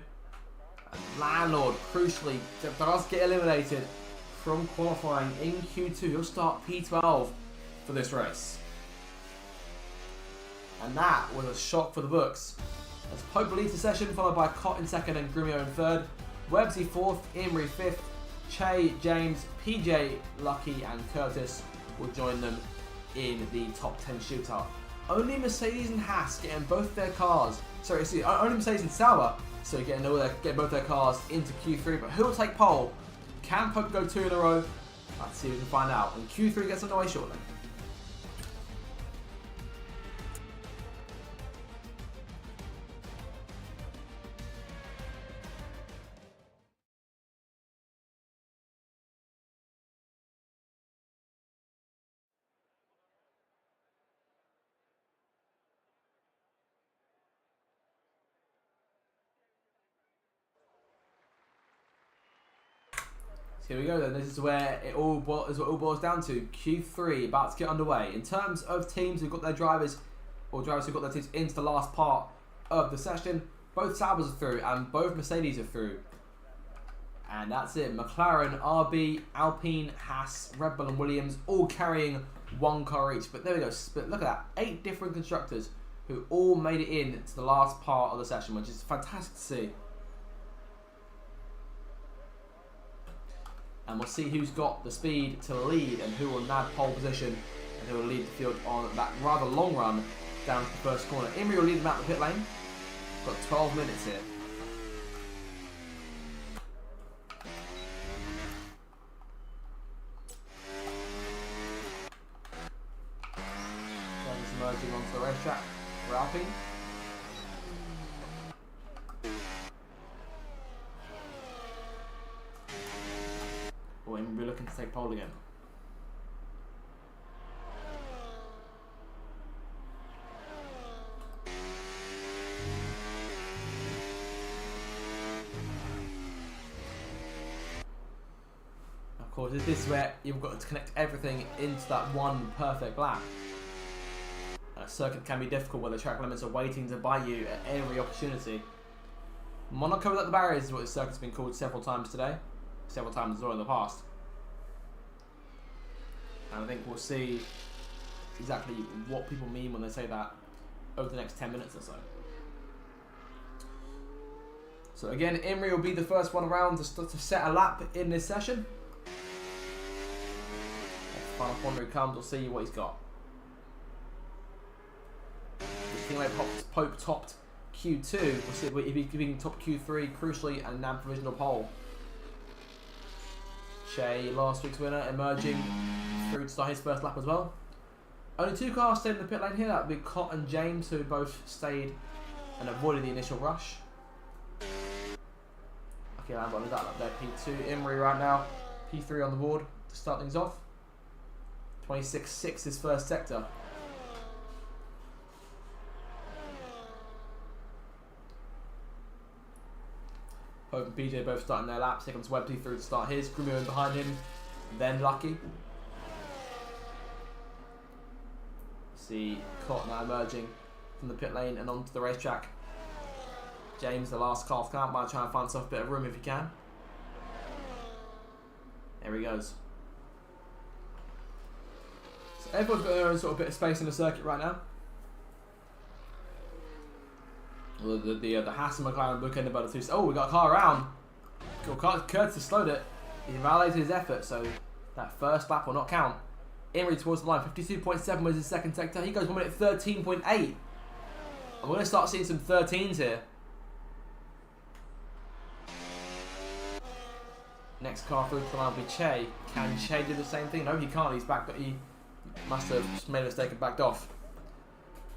And Landlord, crucially, does get eliminated from qualifying in Q2. He'll start P12 for this race. And that was a shock for the books. As Pope leads the session, followed by Cott in second and Grumio in third. Websy fourth, Imri fifth. Che, James, PJ, Lucky and Curtis will join them in the top 10 shootout. Only Mercedes and Haas getting both their cars. Only Mercedes and Sauber getting both their cars into Q3. But who will take pole? Can Pope go 2 in a row? Let's see if we can find out. And Q3 gets underway shortly. So here we go then, this is where it all boils down to. Q3 about to get underway. In terms of teams who've got their drivers, or drivers who've got their teams into the last part of the session, both Saubers are through and both Mercedes are through. And that's it. McLaren, RB, Alpine, Haas, Red Bull and Williams all carrying one car each. But there we go, but look at that, 8 different constructors who all made it in to the last part of the session, which is fantastic to see. And we'll see who's got the speed to lead and who will nab pole position and who will lead the field on that rather long run down to the first corner. Imri will lead them out the pit lane. Got 12 minutes here. Drivers emerging onto the racetrack for Alpine. Or we're looking to take pole again. Of course, this is where you've got to connect everything into that one perfect lap. A circuit can be difficult where the track limits are waiting to bite you at every opportunity. Monaco without the barriers is what this circuit's been called several times today. Several times as well in the past. And I think we'll see exactly what people mean when they say that over the next 10 minutes or so. So again, Imri will be the first one around to set a lap in this session. As the final corner comes, we'll see what he's got. His teammate Pope topped Q2. We'll see if he can top Q3 crucially and nab provisional pole. Che, last week's winner, emerging through to start his first lap as well. Only 2 cars stayed in the pit lane here. That would be Cott and James, who both stayed and avoided the initial rush. Okay, Lambert is that up there. P2, Imri right now. P3 on the board to start things off. 26.6 his first sector. Pope and PJ both starting their laps. Here comes Websy through to start his. Grumio in behind him. Then Lucky. See Cott now emerging from the pit lane and onto the racetrack. James, the last car off count, might try and find himself a bit of room if he can. There he goes. So everyone's got their own sort of bit of space in the circuit right now. The Haas and McLaren bookended by the two. Oh, we got a car around. Curtis slowed it. He validated his effort, so that first lap will not count. Emery towards the line, 52.7 was his second sector. He goes 1 minute 13.8. And we're going to start seeing some 13s here. Next car through to the line will be Che. Can Che do the same thing? No, he can't. He's back. He must have made a mistake and backed off.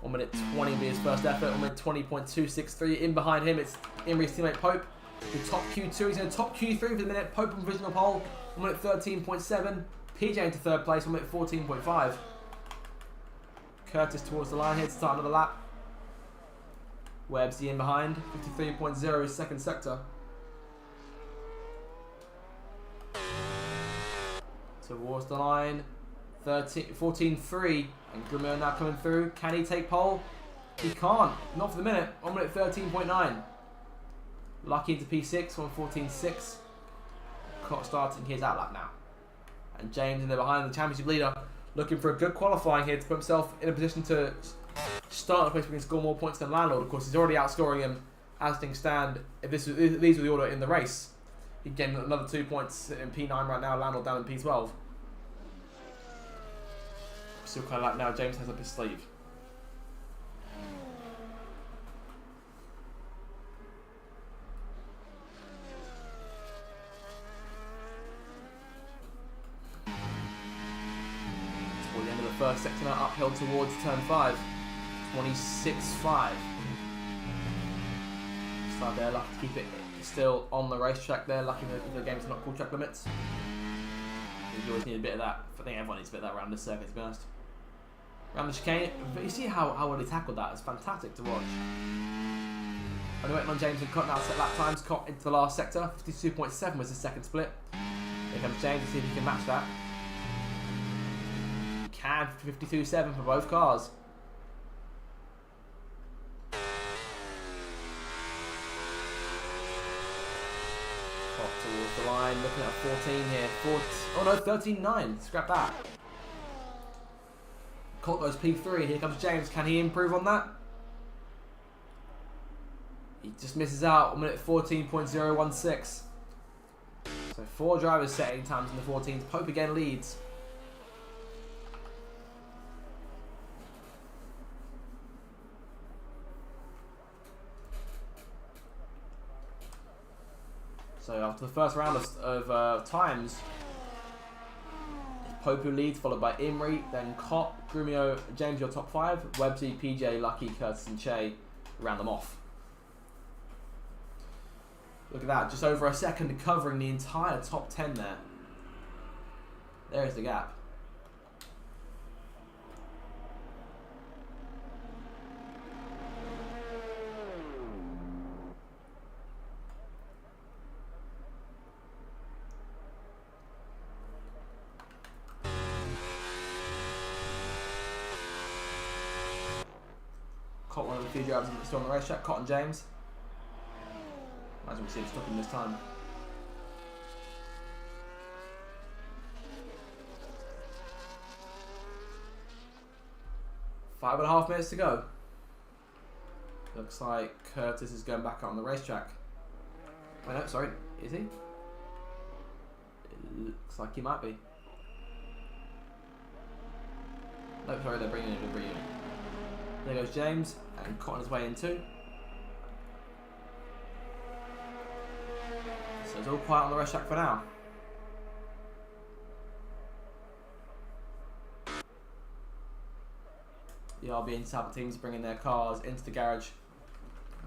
1 minute 20 will be his first effort. 1 minute 20.263. In behind him, it's Emery's teammate Pope. The top Q2. He's in the top Q3 for the minute. Pope on provisional pole. 1 minute 13.7. PJ into third place. 1 minute 14.5. Curtis towards the line here to start another lap. Webb's in behind. 53.0 his second sector. Towards the line, 14.3, and Grimmer now coming through. Can he take pole? He can't. Not for the minute. 1 minute 13.9. Lucky into P6, 1:14.6. Cott starting his outlap now. And James in there behind the championship leader, looking for a good qualifying here to put himself in a position to start a place where he can score more points than Landlord. Of course, he's already outscoring him as things stand. If these were the order in the race, he'd gain another 2 points in P9 right now. Landlord down in P12. Still kind of like now. James has up his sleeve. Toward the end of the first sector now, uphill towards turn 5. 26.5. Start there, lucky to keep it still on the racetrack there. Lucky that the game's not called track limits. You always need a bit of that. I think everyone needs a bit of that around this circuit, to be honest. Around the chicane, but you see how well he tackled that. It's fantastic to watch. Only waiting on James and Cott now to set lap times. Cott into the last sector. 52.7 was his second split. Here comes James to see if he can match that. He can. 52.7 for both cars. Cott towards the line, looking at 14 here. Oh no, 13.9. Scrap that. Cott goes P3. Here comes James. Can he improve on that? He just misses out. 1 minute 14.016. So 4 drivers setting times in the 14s. Pope again leads. So after the first round of times, Pope who leads, followed by Imrie, then Cott, Grumio, James your top 5, Websy, PJ, Lucky, Curtis and Che round them off. Look at that, just over a second covering the entire top 10 there. There's the gap. Cott, one of the few drivers still on the racetrack, Cott and James. Imagine we see him stopping this time. Five and a half minutes to go. Looks like Curtis is going back out on the racetrack. Wait, no, sorry, is he? It looks like he might be. No, sorry, they're bringing him. There goes James, and Cott on his way in too. So it's all quiet on the racetrack for now. The RB and Sauber teams bringing their cars into the garage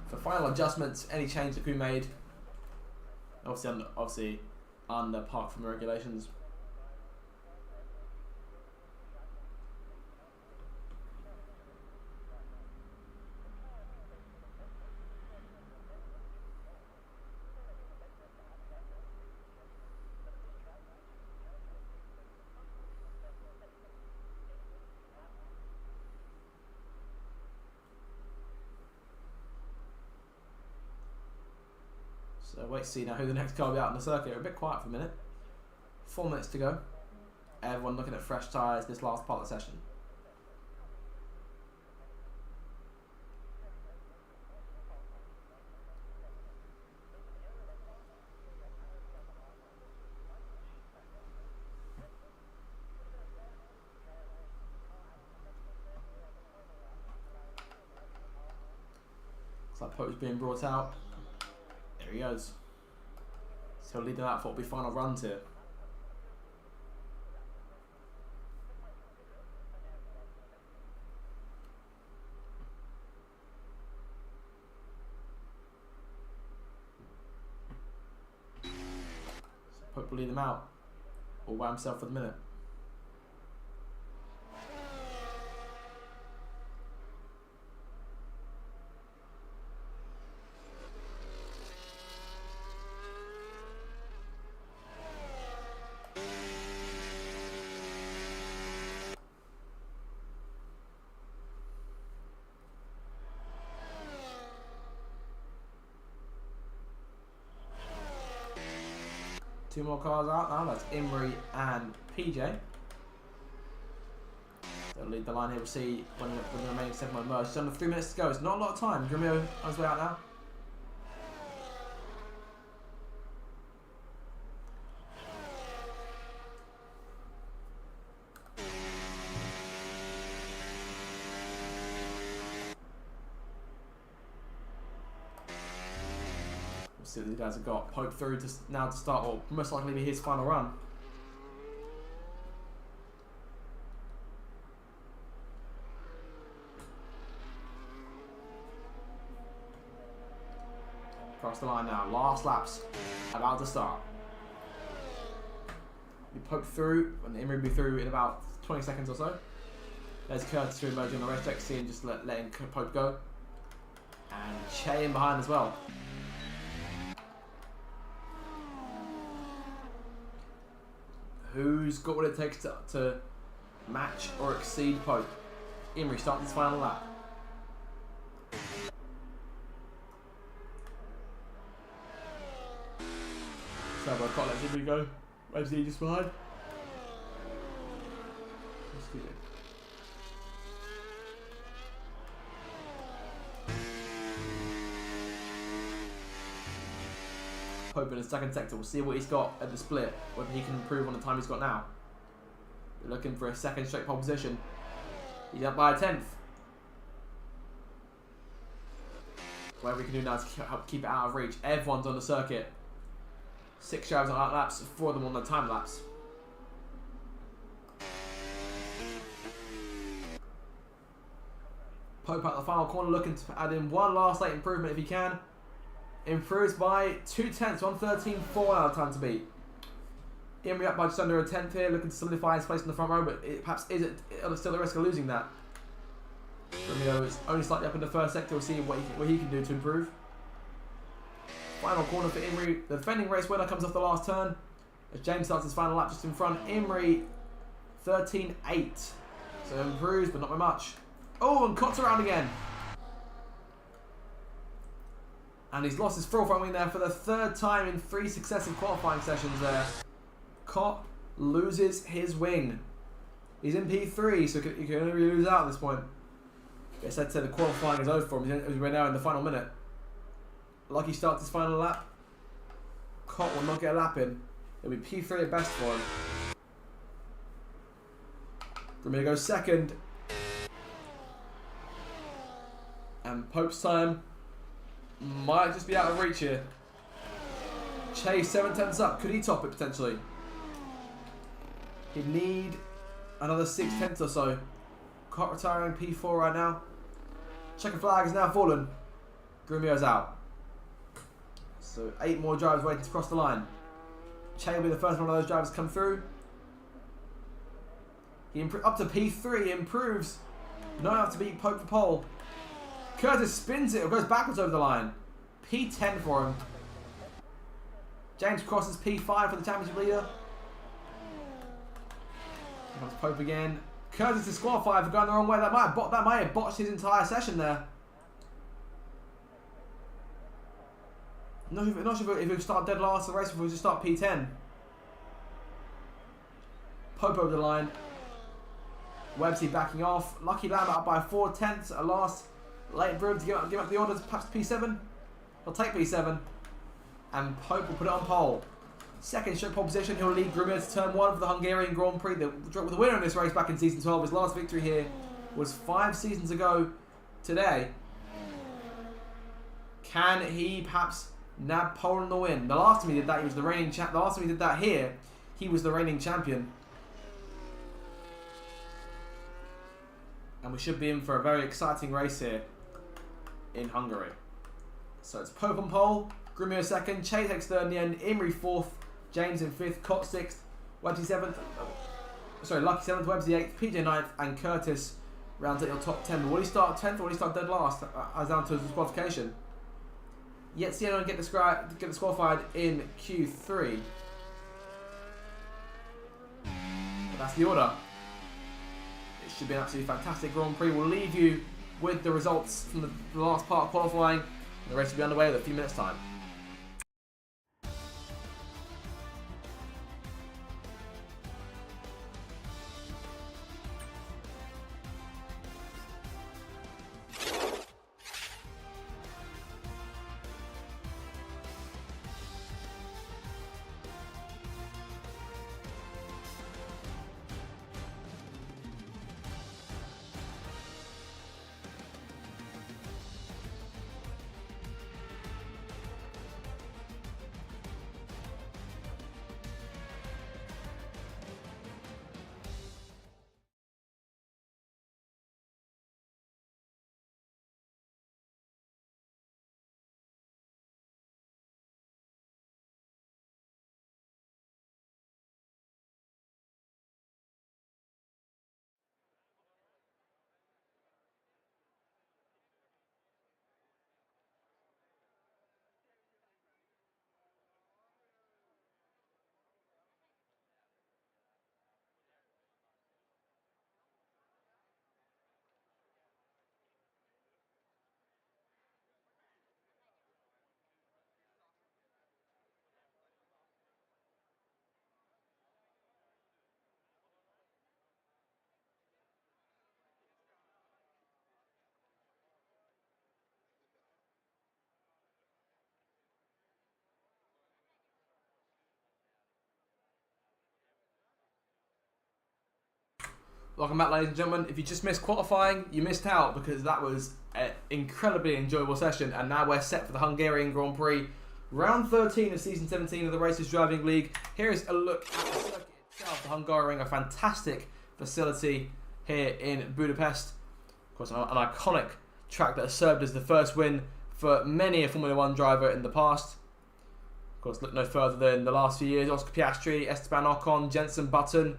for final adjustments, any change that could be made. Obviously under park from the regulations. So wait to see now who the next car will be out on the circuit. We're a bit quiet for a minute. 4 minutes to go. Everyone looking at fresh tyres this last part of the session. Looks like Pope's being brought out. There he goes. So leading out for what will be final runs here. So Pope will lead them out. All by himself for the minute. Two more cars out now, that's Imrie and PJ. They'll lead the line here, we'll see when the remaining 7 will merge. Just under 3 minutes to go, it's not a lot of time. Grimio on his way out now. See what these guys have got. Pope through to now to start what will most likely be his final run. Across the line now. Last laps about to start. You Pope through, and Imrie will be through in about 20 seconds or so. There's Curtis through emerging on the racetrack scene, just letting Pope go. And Che in behind as well. Who's got what it takes to match or exceed Pope? Imrie starts his final lap. So I can't let Imrie go. Where's he just behind? Excuse me. Pope in the second sector. We'll see what he's got at the split, whether he can improve on the time he's got now. We're looking for a second straight pole position. He's up by a 10th. Whatever we can do now is help keep it out of reach. Everyone's on the circuit. 6 drivers on out laps, 4 of them on the time laps. Pope out the final corner, looking to add in one last late improvement if he can. Improves by 2/10, 1:13.4 out of time to beat. Imrie up by just under a 10th here, looking to solidify his place in the front row, but perhaps is it still the risk of losing that? Romeo is only slightly up in the first sector. We'll see what he can do to improve. Final corner for Imrie. The defending race winner comes off the last turn as James starts his final lap just in front. Imrie 13.8, so improves but not by much. Oh, and Cott's around again. And he's lost his front wing there for the 3rd time in 3 successive qualifying sessions there. Cott loses his wing. He's in P3, so he can only really lose out at this point. I said the qualifying is over for him. We're now in the final minute. Lucky starts his final lap. Cott will not get a lap in. It'll be P3 at best for him. Grimio goes second. And Pope's time might just be out of reach here. Chase 7 tenths up. Could he top it potentially? He'd need another 6 tenths or so. Cott retiring P4 right now. Checker flag is now fallen. Grimio's out. So 8 more drivers waiting to cross the line. Che will be the first one of those drivers to come through. He up to P3, improves. Not enough to beat Pope for pole. Curtis spins it or goes backwards over the line. P10 for him. James crosses P5 for the championship leader. Here comes Pope again. Curtis disqualified for going the wrong way. That might have botched his entire session there. Not sure if we start dead last of the race, if we just start P10. Pope over the line. Websy backing off. Lucky Lambert up by 4 tenths at last. Late Broom to give up the orders, perhaps P7. He'll take P7. And Pope will put it on pole. Second straight pole position, he'll lead Grimio to turn 1 for the Hungarian Grand Prix. The winner in this race back in season 12. His last victory here was 5 seasons ago today. Can he perhaps nab pole in the win? The last time he did that, he was the reigning champ. The last time he did that here, he was the reigning champion. And we should be in for a very exciting race here in Hungary. So it's Pope on pole, Grumio second, Chase takes third in the end, Imrie fourth, James in fifth, Cott sixth, Lucky seventh, Webbsy eighth, PJ ninth, and Curtis rounds out your top 10. But will he start 10th or will he start dead last as down to his disqualification? Yet see anyone get disqualified in Q3. But that's the order. It should be an absolutely fantastic Grand Prix. We'll leave you with the results from the last part of qualifying. The race will be underway in a few minutes' time. Welcome back, ladies and gentlemen. If you just missed qualifying, you missed out because that was an incredibly enjoyable session. And now we're set for the Hungarian Grand Prix. Round 13 of Season 17 of the Racers Driving League. Here is a look at the circuit itself. The Hungaroring, a fantastic facility here in Budapest. Of course, an iconic track that has served as the first win for many a Formula 1 driver in the past. Of course, look no further than the last few years. Oscar Piastri, Esteban Ocon, Jenson Button.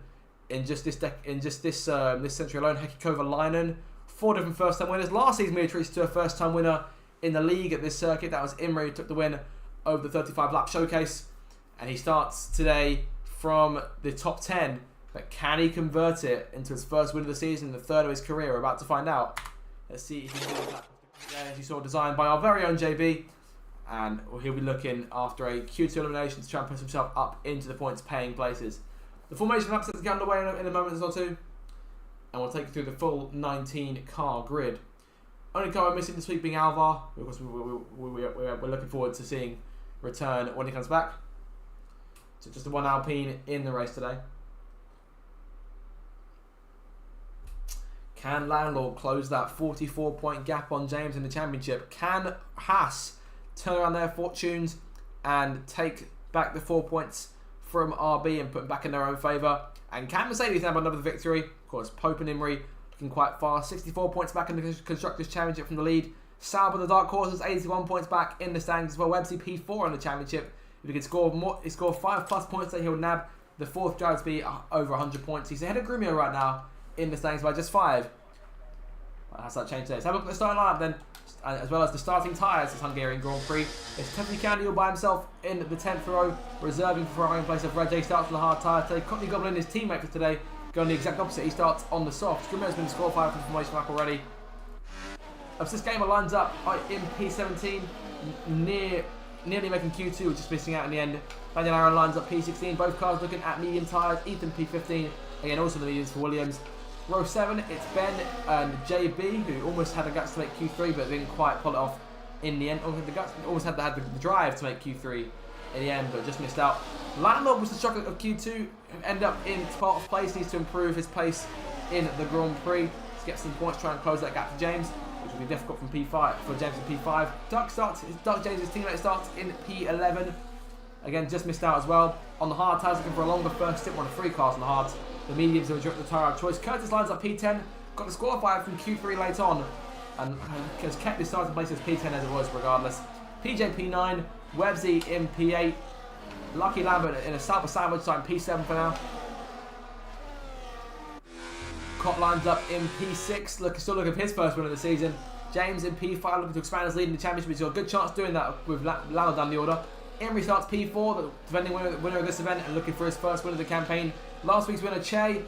In just this century alone, Heikki Kovalainen, 4 different first-time winners. Last season, we were treated to a first-time winner in the league at this circuit. That was Imrie, who took the win over the 35-lap showcase. And he starts today from the top 10. But can he convert it into his first win of the season, the third of his career? We're about to find out. Let's see if he can do that. As you saw, designed by our very own JB. And he'll be looking after a Q2 elimination to try and push himself up into the points-paying places. The formation laps is get underway in a moment or two, and we'll take you through the full 19-car grid. Only car we're missing this week being Alvar, because we're looking forward to seeing return when he comes back. So just the one Alpine in the race today. Can Landau close that 44-point gap on James in the championship? Can Haas turn around their fortunes and take back the 4 points from RB and put them back in their own favour? And can Mercedes have another victory? Of course, Pope and Imrie looking quite fast. 64 points back in the Constructors' Championship from the lead. Sauber, the dark horses, 81 points back in the standings as well. Webbsy P4 in the championship. If he could score more, he scored 5+ points, then he'll nab the 4th driver to be over 100 points. He's ahead of Grumio right now in the standings by just 5. How's that changed today? So have a look at the starting lineup then, as well as the starting tyres this Hungarian Grand Prix. It's Tiffany Candy all by himself in the 10th row, reserving for Ferrari in place of Rajay. Starts on the hard tyre today. Courtney Goblin, his teammate for today, going the exact opposite. He starts on the soft. Grumio's been disqualified from the formation lap already. This gamer lines up in P17, nearly making Q2, just missing out in the end. Daniel Aaron lines up P16. Both cars looking at medium tyres. Ethan P15, again also the mediums for Williams. Row 7, it's Ben and JB, who almost had the guts to make Q3, but didn't quite pull it off in the end. Almost had the drive to make Q3 in the end, but just missed out. Landau was the chocolate of Q2, ended up in 12th place. Needs to improve his place in the Grand Prix to get some points, try and close that gap to James, which will be difficult from P5 for James in P5. Duck James' teammate starts in P11. Again, just missed out as well. On the hard tires, looking for a longer first stint, one of 3 cars on the hards. The mediums are the tyre of choice. Curtis lines up P10, got disqualified from Q3 late on, and has kept his starting place as P10 as it was regardless. PJ P9, Websy in P8, Lucky Lambert in a sandwich time P7 for now. Cott lines up in P6, still looking for his first win of the season. James in P5 looking to expand his lead in the championship. He's got a good chance doing that with Lando down the order. Imrie starts P4, the defending winner of this event, and looking for his first win of the campaign. Last week's winner, Che,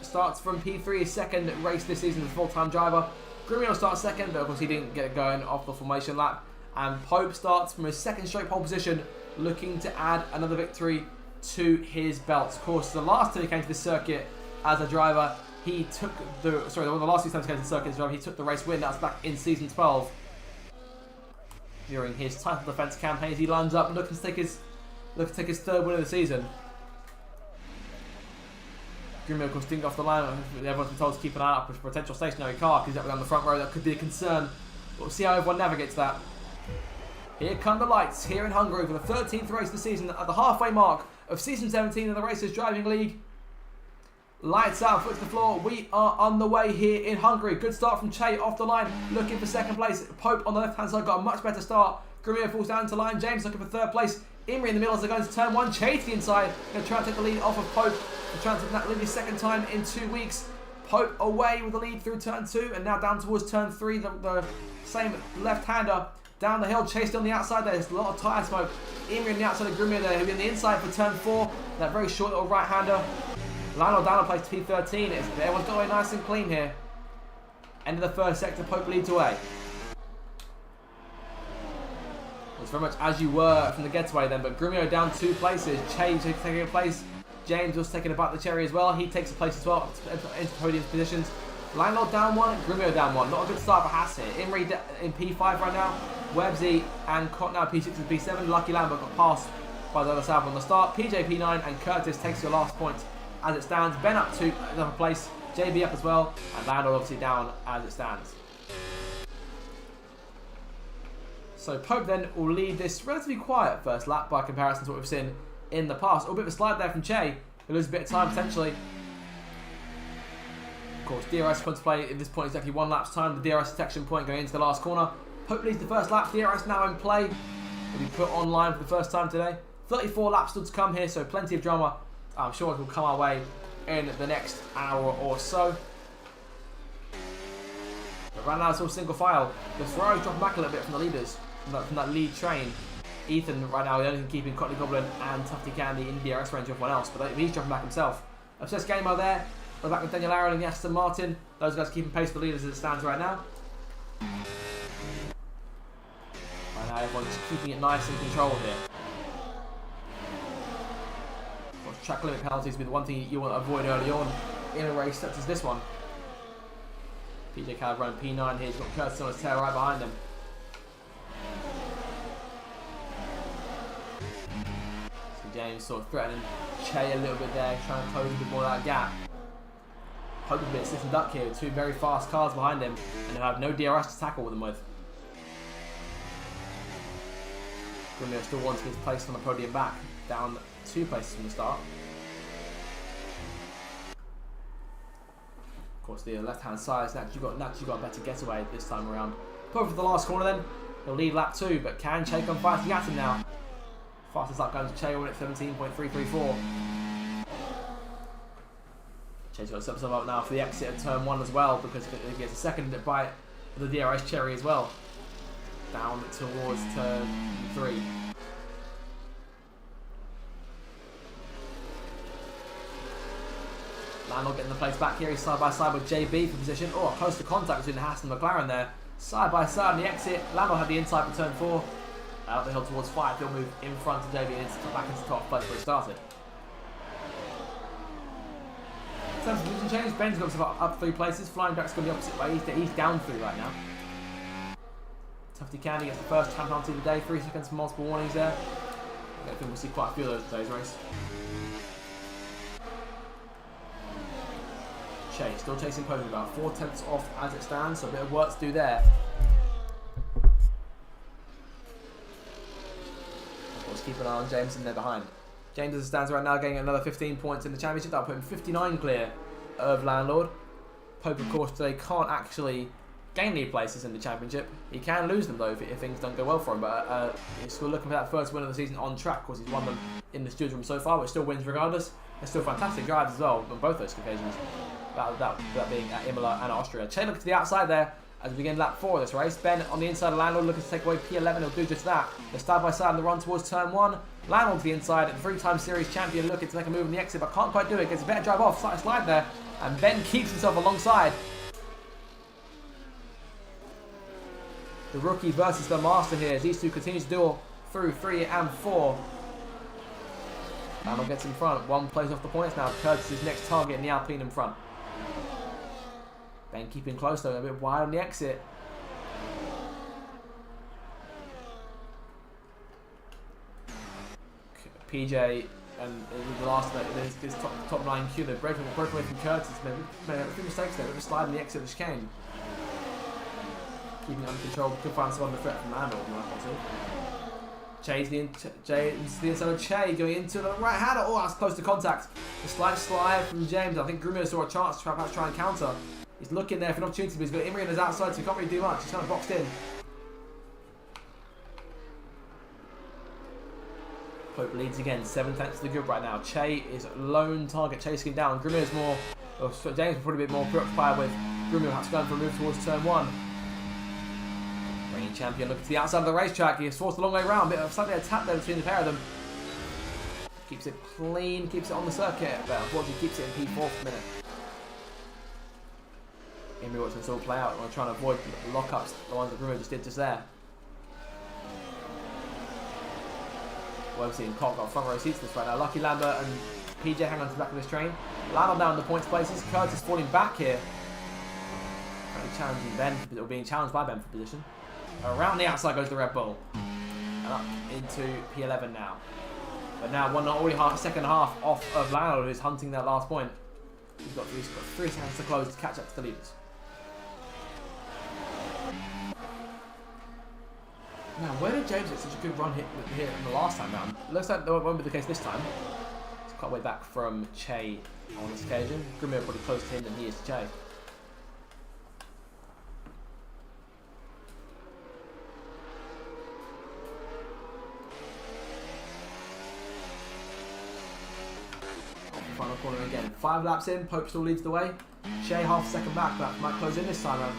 starts from P3, his second race this season as a full-time driver. Grimio starts second, but of course he didn't get it going off the formation lap. And Pope starts from his second straight pole position, looking to add another victory to his belt. Of course, the last time he came to this circuit as a driver, he took the last 2 times he came to the circuit as a driver, he took the race win. That was back in season 12. During his title defense campaign, he lines up looking to take his 3rd win of the season. Grimio, of course, didn't go off the line. Everyone's been told to keep an eye out for a potential stationary car because he's up down the front row. That could be a concern. But we'll see how everyone navigates that. Here come the lights here in Hungary for the 13th race of the season at the halfway mark of season 17 of the Racers Driving League. Lights out, foot to the floor. We are on the way here in Hungary. Good start from Che off the line, looking for 2nd place. Pope on the left-hand side got a much better start. Grimio falls down to line. James looking for 3rd place. Imrie in the middle as they go into turn 1. Che to the inside. Going to try and take the lead off of Pope. Trying to take that lead his 2nd time in 2 weeks. Pope away with the lead through turn 2 and now down towards turn 3. The same left-hander down the hill. Chased on the outside there. There's a lot of tyre smoke. Imrie on the outside of Grimio there. He'll be on the inside for turn 4. That very short little right-hander. Lionel down place to P13. Everyone's got away nice and clean here. End of the 1st sector, Pope leads away. It's very much as you were from the getaway then, but Grimio down 2 places. Che taking a place. James was taking a bite of the cherry as well. He takes a place as well into podium positions. Lionel down 1, Grimio down 1. Not a good start for Haas here. Imrie in P5 right now. Websy and Cott now P6 and P7. Lucky Lambert got passed by the other side on the start. PJ P9 and Curtis takes your last point. As it stands, Ben up to another place, JB up as well, and Lando obviously down as it stands. So Pope then will lead this relatively quiet first lap by comparison to what we've seen in the past. A bit of a slide there from Che, who loses a bit of time potentially. Of course, DRS comes to play at this point exactly 1 lap's time. The DRS detection point going into the last corner. Pope leads the first lap, DRS now in play. Will be put online for the first time today. 34 laps still to come here, so plenty of drama. I'm sure it will come our way in the next hour or so. But right now it's all single file. The Ferrari's dropping back a little bit from the leaders, from that lead train. Ethan right now, the only thing keeping Cotley Goblin and Tufty Candy in DRS range of everyone else, but he's dropping back himself. Obsessed Gamer there. We're back with Daniel Aaron and the Aston Martin. Those guys keeping pace for the leaders as it stands right now. Right now everyone's keeping it nice and controlled here. Track limit penalties will be the one thing you want to avoid early on in a race such as this one. PJ Caleb running P9 here. He's got Curtis on his tail right behind him. So James sort of threatening Che a little bit there, trying to close a bit more of that gap. Hoping a bit of sit and duck here with 2 very fast cars behind him, and he'll have no DRS to tackle them with. Grimio still wants his place on the podium back, down 2 places from the start. Of course, the left-hand side has naturally got a better getaway this time around. Put for the last corner then. He'll lead lap 2, but can Che come fighting at him now? Fastest lap going to Che on at 17.334. Che's got to set himself up now for the exit of turn 1 as well, because he gets a 2nd bite of the DRS cherry as well. Down towards turn 3. Lando getting the place back here. He's side by side with JB for position. Oh, close to contact between Haas and McLaren there. Side by side on the exit. Lando had the inside for turn 4. Out the hill towards 5. He'll move in front of JB and back into top place where he started. In terms of position change, Ben's got himself up 3 places. Flying back's going the opposite way. He's down 3 right now. Tufty Candy gets the first champion of the day. 3 seconds for multiple warnings there. I think we'll see quite a few of those in today's race. Che still chasing Pope, about 4/10 off as it stands, so a bit of work to do there. Let's keep an eye on James in there behind. James, as it stands right now, getting another 15 points in the championship. That'll put him 59 clear of Landlord. Pope, of course, today can't actually gain any places in the championship. He can lose them, though, if things don't go well for him. But he's still looking for that first win of the season on track. Of course, he's won them in the stewards room so far, but still wins regardless. They're still fantastic drives as well on both those occasions. That being at Imola and Austria. Che looking to the outside there as we begin lap 4 of this race. Ben on the inside of Landlord looking to take away P11. He'll do just that. They're side by side on the run towards turn 1. Landlord to the inside, the 3-time series champion looking to make a move in the exit, but can't quite do it. Gets a better drive off, slight slide there, and Ben keeps himself alongside. The rookie versus the master here as these two continue to duel through 3 and 4. Landlord gets in front, 1 place off the points now. Curtis's next target in the Alpine in front. Ben keeping close though, a bit wide on the exit. PJ and the last his top 9 queue, they broke away from Curtis. Made a few mistakes there, but just sliding the exit of the chicane. Keeping it under control, could find some on the threat from Landlord. Che's the inside of Che going into the right hander. Oh, that's close to contact. A slight slide from James. I think Grumio saw a chance to perhaps try and counter. He's looking there for an opportunity, but he's got Imri on his outside, so he can't really do much. He's kind of boxed in. Pope leads again, 7/10 to the group right now. Che is lone target, chasing him down. Grumio is more, James is probably a bit more preoccupied with Grumio has to go in for a move towards turn 1. Reigning champion looking to the outside of the racetrack. He is forced a long way around. Bit of slightly a tap there between the pair of them. Keeps it clean, keeps it on the circuit, but unfortunately keeps it in P4 for a minute. Imri watching this all play out. We're trying to avoid the lockups, the ones that Grumio just did just there. Well, we've seen Cock got front row seats this right now. Lucky Lambert and PJ hang on to the back of this train. Landon down in the points places. Curtis falling back here. Currently challenging Ben, or being challenged by Ben for position. Around the outside goes the Red Bull. And up into P11 now. But now one already second half off of Landon, who's hunting that last point. He's got 3 seconds to close to catch up to the leaders. Now, where did James get such a good run here in the last time round? Looks like that won't be the case this time. It's quite a way back from Che on this occasion. Grumio probably closer to him than he is to Che. Final corner again. 5 laps in, Pope still leads the way. Che half a second back, that might close in this time round.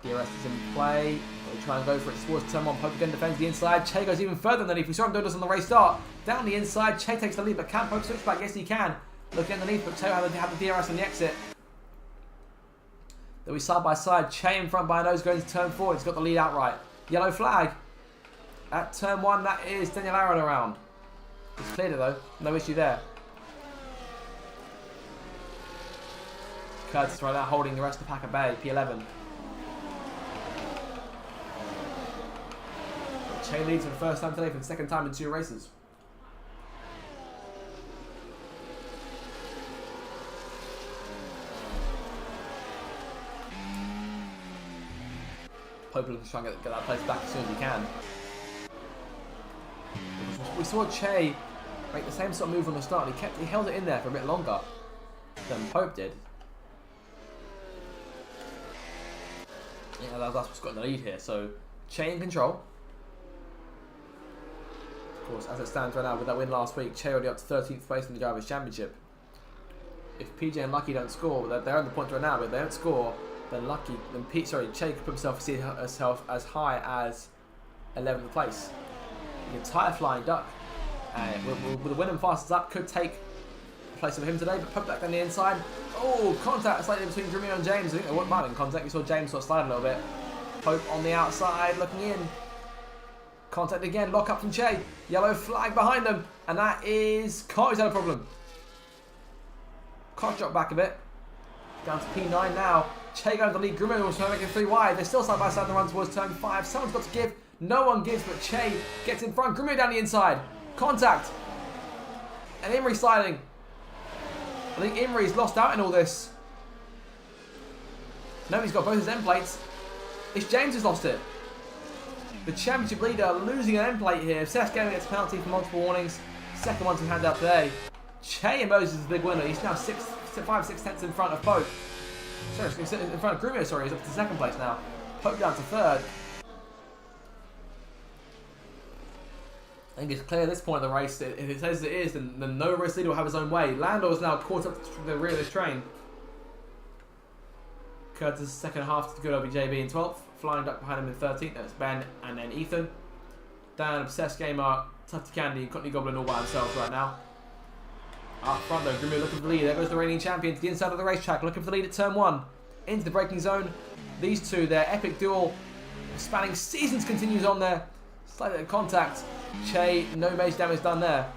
DRS is in play. They try and go for it towards turn 1. Pope again defends the inside. Che goes even further underneath. We saw him do this on the race start. Down the inside, Che takes the lead, but can Pope switch back? Yes, he can. Looking underneath, but Che had the DRS on the exit. Then we side by side. Che in front by nose going to turn 4. He's got the lead outright. Yellow flag. At turn 1, that is Daniel Aaron around. He's cleared it though. No issue there. Curtis right now holding the rest of the pack at bay, P11. Che leads for the first time today for the second time in 2 races. Pope looking to try and get that place back as soon as he can. We saw Che make the same sort of move on the start, and he held it in there for a bit longer than Pope did. Yeah, that's what's got the lead here. So Che in control. Of course, as it stands right now, with that win last week, Che already up to 13th place in the Drivers' Championship. If PJ and Lucky don't score, they're on the points right now, but if they don't score, then Che could put himself as high as 11th place. The entire flying duck. With the win and fastest up, could take the place of him today, but Pope back down the inside. Oh, contact slightly between Grumio and James. I think they might have been contact. You saw James sort of slide a little bit. Pope on the outside, looking in. Contact again, lock up from Che. Yellow flag behind them, and that is Cock. He's had a problem. Cock dropped back a bit. Down to P9 now. Che going to the lead. Grumio was trying to make it 3 wide. They're still side by side on the run towards turn 5. Someone's got to give. No one gives, but Che gets in front. Grumio down the inside. Contact. And Imri sliding. I think Imri's lost out in all this. No, he's got both his end plates. It's James who's lost it. The championship leader losing an end plate here. Seth Gaming gets a penalty for multiple warnings. Second one to hand out today. Che Moses is the big winner. He's now 5/6 in front of Pope. Sorry, in front of Grumio, sorry. He's up to second place now. Pope down to third. I think it's clear at this point of the race, if it says it is, then no race leader will have his own way. Lando is now caught up to the rear of this train. Curtis' second half to good over JB in 12th. Flying Duck behind him in 13th. That's Ben and then Ethan. Dan, Obsessed Gamer, Tufty Candy, and Courtney Goblin all by themselves right now. Up front though, Grimmy looking for the lead. There goes the reigning champion to the inside of the racetrack, looking for the lead at turn 1. Into the braking zone. These two, their epic duel spanning seasons continues on there. Slight bit of contact. Che, no major damage done there.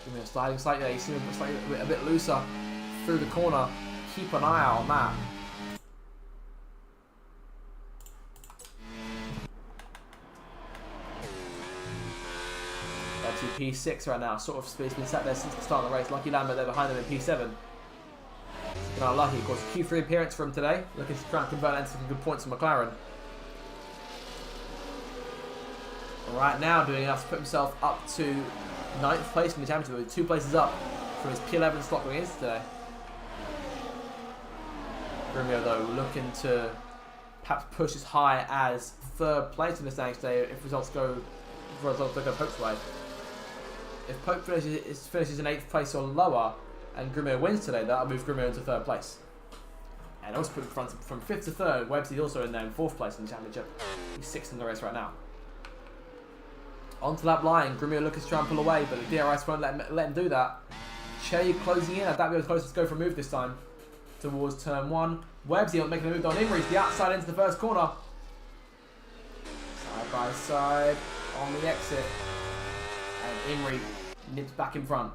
Grimmy sliding slightly, you see him a bit looser through the corner. Keep an eye out on that. That's P6 right now. Sort of been sat there since the start of the race. Lucky Lambert there behind him in P7. Now lucky, of course, Q3 appearance for him today. Looking to try and convert into some good points for McLaren. Right now, doing enough to put himself up to 9th place in the championship, with 2 places up from his P11 slot going into today. Grimio though looking to perhaps push as high as 3rd place in the standings today if results go Pope's way. If Pope finishes in 8th place or lower and Grimio wins today, that'll move Grimio into 3rd place. And also put in front from 5th to 3rd. Webbsy's also in there in 4th place in the championship. He's 6th in the race right now. Onto that line, Grimio looking to try and pull away, but the DRS won't let him do that. Che closing in, that'll be the closest to go for a move this time. Towards turn 1. Webbsy making a move on Imri to the outside into the first corner. Side by side on the exit. And Imri nips back in front.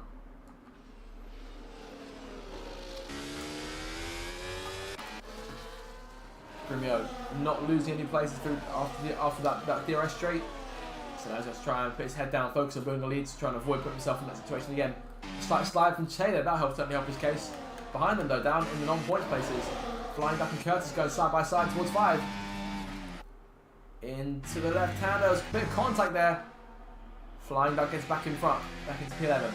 Grimio not losing any places through after that DRS straight. So now he's going to try and put his head down, focus on building the leads, trying to avoid putting himself in that situation again. Slight slide from Che there, that certainly help his case. Behind them though, down in the non-point places. Flying Duck and Curtis goes side by side towards 5. Into the left-hander, there's a bit of contact there. Flying Duck gets back in front, back into P11.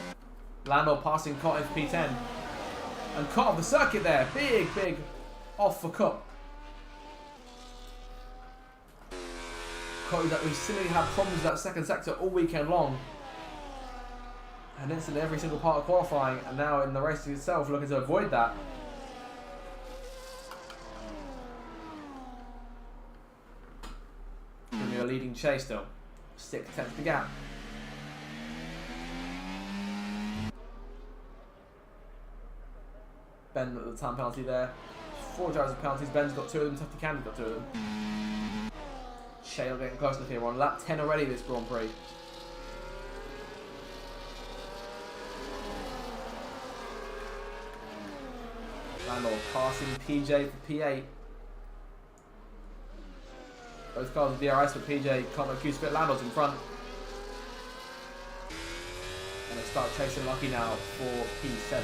Lando passing Cott into P10. And Cott off the circuit there, big off for Cott. Cott that we seemingly had problems with that second sector all weekend long. And instantly every single part of qualifying, and now in the race itself looking to avoid that. Grimio leading Che still. 6/10 the gap. Ben at the time penalty there. 4 drivers of penalties, Ben's got 2 of them, Tufty Candy's got 2 of them. Che getting close enough here, we're on lap 10 already this Grand Prix. Landor passing PJ for P8. Both cars with DRS, but PJ can't accuse fit. Landor's in front. And they start chasing Lucky now for P7.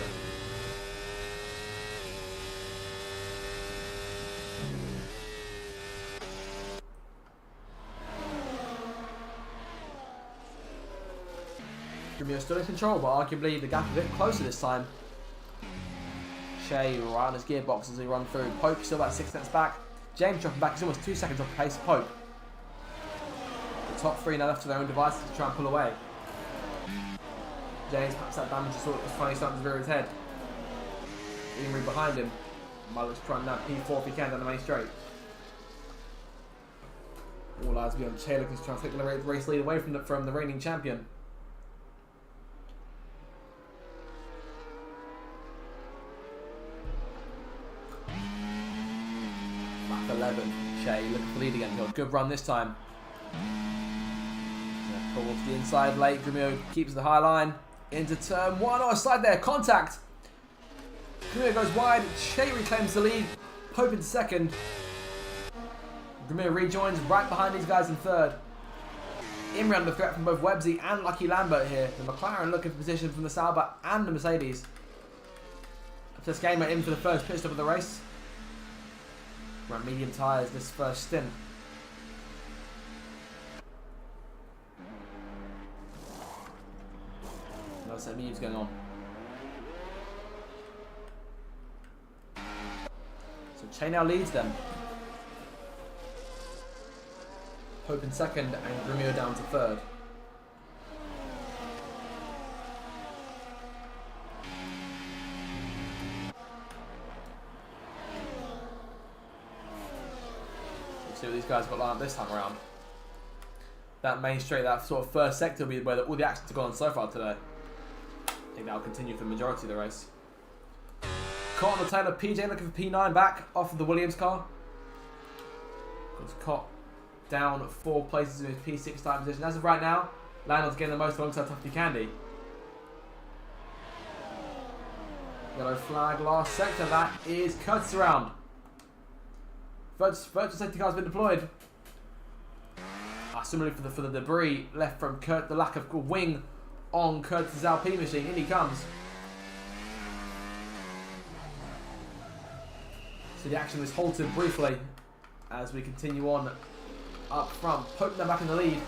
Grimio still in control, but arguably the gap a bit closer this time. Che right on his gearbox as he run through. Pope still about 6 minutes back. James dropping back. He's almost 2 seconds off the pace of Pope. The top 3 now left to their own devices to try and pull away. James perhaps that damage is finally starting to rear his head. Imri behind him. Mullet's trying now P4 if he can down the main straight. All eyes be on Che looking to try and take the race lead away from the reigning champion. Lap 11, Che looking for the lead again. Got a good run this time. Pull to the inside late. Grimio keeps the high line. Into turn 1. Oh, a slide there. Contact. Grimio goes wide. Che reclaims the lead. Pope in second. Grimio rejoins right behind these guys in third. Imri under threat from both Websy and Lucky Lambert here. The McLaren looking for position from the Sauber and the Mercedes. This gamer in for the first pit stop of the race. We're on medium tyres this first stint. No set moves going on. So Che now leads them. Pope in second and Grimio down to third. Let's see what these guys got lined up this time around. That main straight, that sort of first sector will be where all the actions have gone so far today. I think that'll continue for the majority of the race. Cott on the tail of PJ looking for P9 back off of the Williams car. Got Cott down 4 places in his P6 start position. As of right now, Landon's getting the most alongside Tufty Candy. Yellow flag last sector, that is Curtis around. Virtual safety car has been deployed. Similarly for the debris left from the lack of wing on Curtis' Alpine machine. In he comes. So the action was halted briefly as we continue on up front. Pope now back in the lead.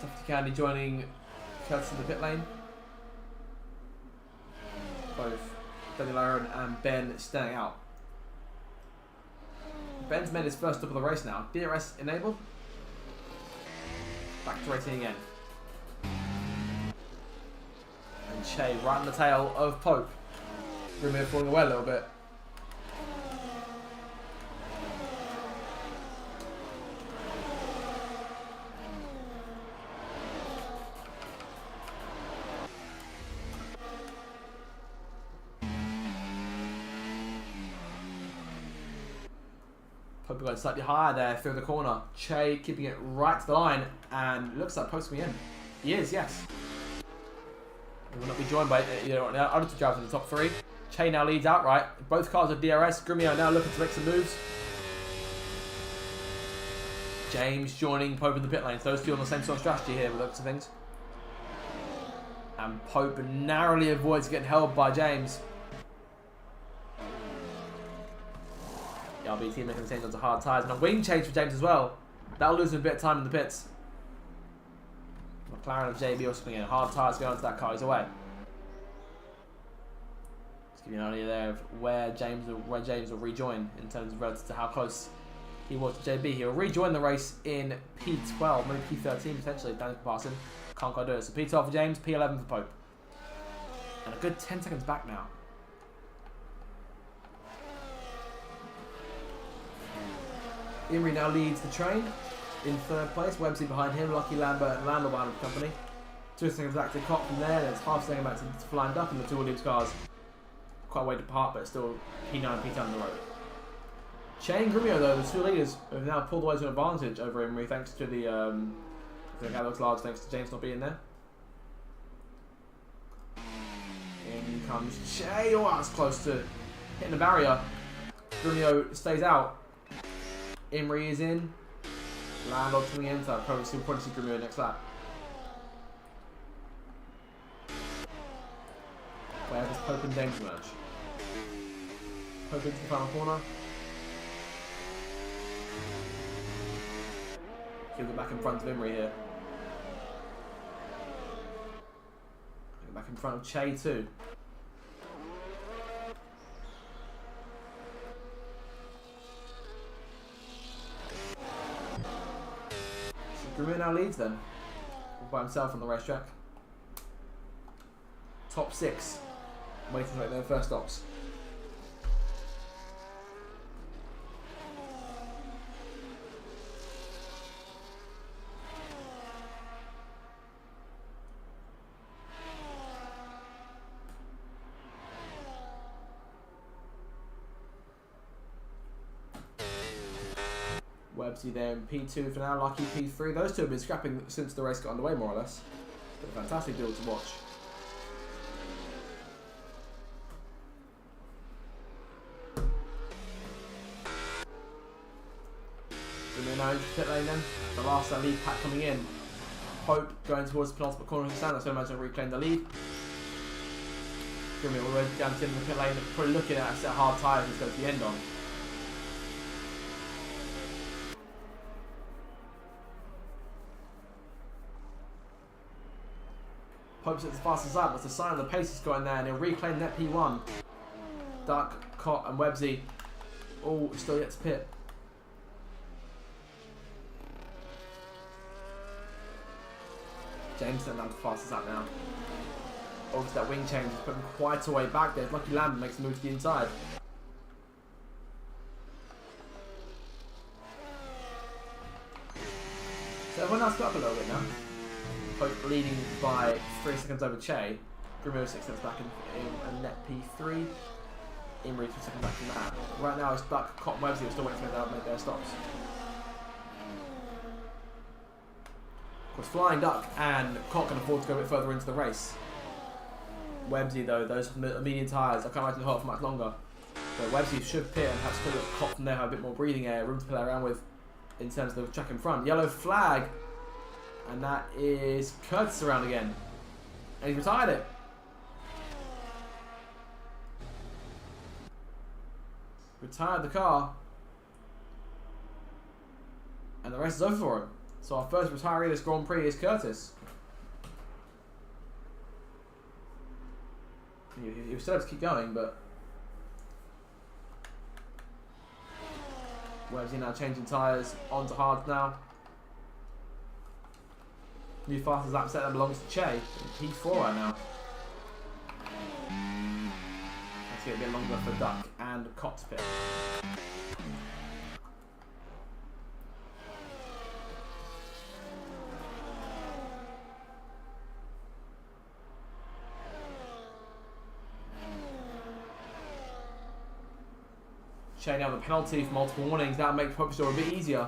Tufty Candy joining Curtis in the pit lane. Both Daniel Aaron and Ben staying out. Ben's made his first stop of the race now. DRS enabled. Back to racing again. And Che right on the tail of Pope. Grimmy falling away a little bit. Pope going slightly higher there through the corner. Che keeping it right to the line and looks like Pope's coming in. He is, yes. He will not be joined by the other two drivers in the top 3. Che now leads outright. Both cars are DRS. Grimio now looking to make some moves. James joining Pope in the pit lane. So those two on the same sort of strategy here with looks of things. And Pope narrowly avoids getting held by James. The RB team making the change onto hard tyres. And a wing change for James as well. That'll lose him a bit of time in the pits. McLaren of JB also coming in. Hard tyres going onto that car. He's away. Just give you an idea there of where James will rejoin in terms of relative to how close he was to JB. He'll rejoin the race in P12, maybe P13 potentially. Daniel passing. Can't quite do it. So P12 for James, P11 for Pope. And a good 10 seconds back now. Imri now leads the train in third place. Websy behind him, Lucky Lambert and Landau behind the company. 2 seconds back to Cott from there, then it's half second back to Flying Duck and the 2 Williams cars. Quite a way apart, but still P9 and P10 on the road. Che and Grimio, though, the 2 leaders, have now pulled away to an advantage over Imri thanks to the I think that looks large thanks to James not being there. In comes Che. Oh, that's close to hitting the barrier. Grimio stays out. Imri is in. Landau coming in, so probably see Grimio next lap. Where does Pope and James merge? Pope into the final corner. He'll go back in front of Imri here. Back in front of Che too. Grimio now leads then, all by himself on the racetrack. Top 6, waiting to make their first stops. Websy there in P2 for now, Lucky P3. Those two have been scrapping since the race got underway, more or less. But a fantastic deal to watch. now into pit lane then. The last lead pack coming in. Pope going towards the penultimate corner of the stand. That's when imagine reclaim the lead. Grimmy all the way down to the end of the pit lane. Probably looking at a set of hard tyres he's going to the end on. Pope's as fast as that. That's a sign of the pace he's got in there, and he'll reclaim net P1. Duck, Cott, and Websy all still yet to pit. James down to fast as that now. Obviously that wing change is putting quite a way back there. Lucky Lambert makes a move to the inside. So everyone else got up a little bit now. Pope leading by 3 seconds over Che. Grimmo 6 seconds back in net P3. Imri 2 seconds back from that. Right now it's Duck, Cotton, Websy are still waiting for them to make their stops. Of course, Flying Duck and Cott can afford to go a bit further into the race. Websy though, those medium tyres, I can't imagine hold for much longer. So Websy should pit and have to put Cott from there, have a bit more breathing air, room to play around with in terms of the track in front. Yellow flag, and that is Curtis around again. And he's retired it. Retired the car. And the race is over for him. So our first retiree of this Grand Prix is Curtis. He was still able to keep going, but where's he now changing tyres onto hards now? New fastest lap set that belongs to Che. P4 right now. Let's get a bit longer for Duck and Cott's pit. Che now the penalty for multiple warnings. That'll make Pope Store a bit easier.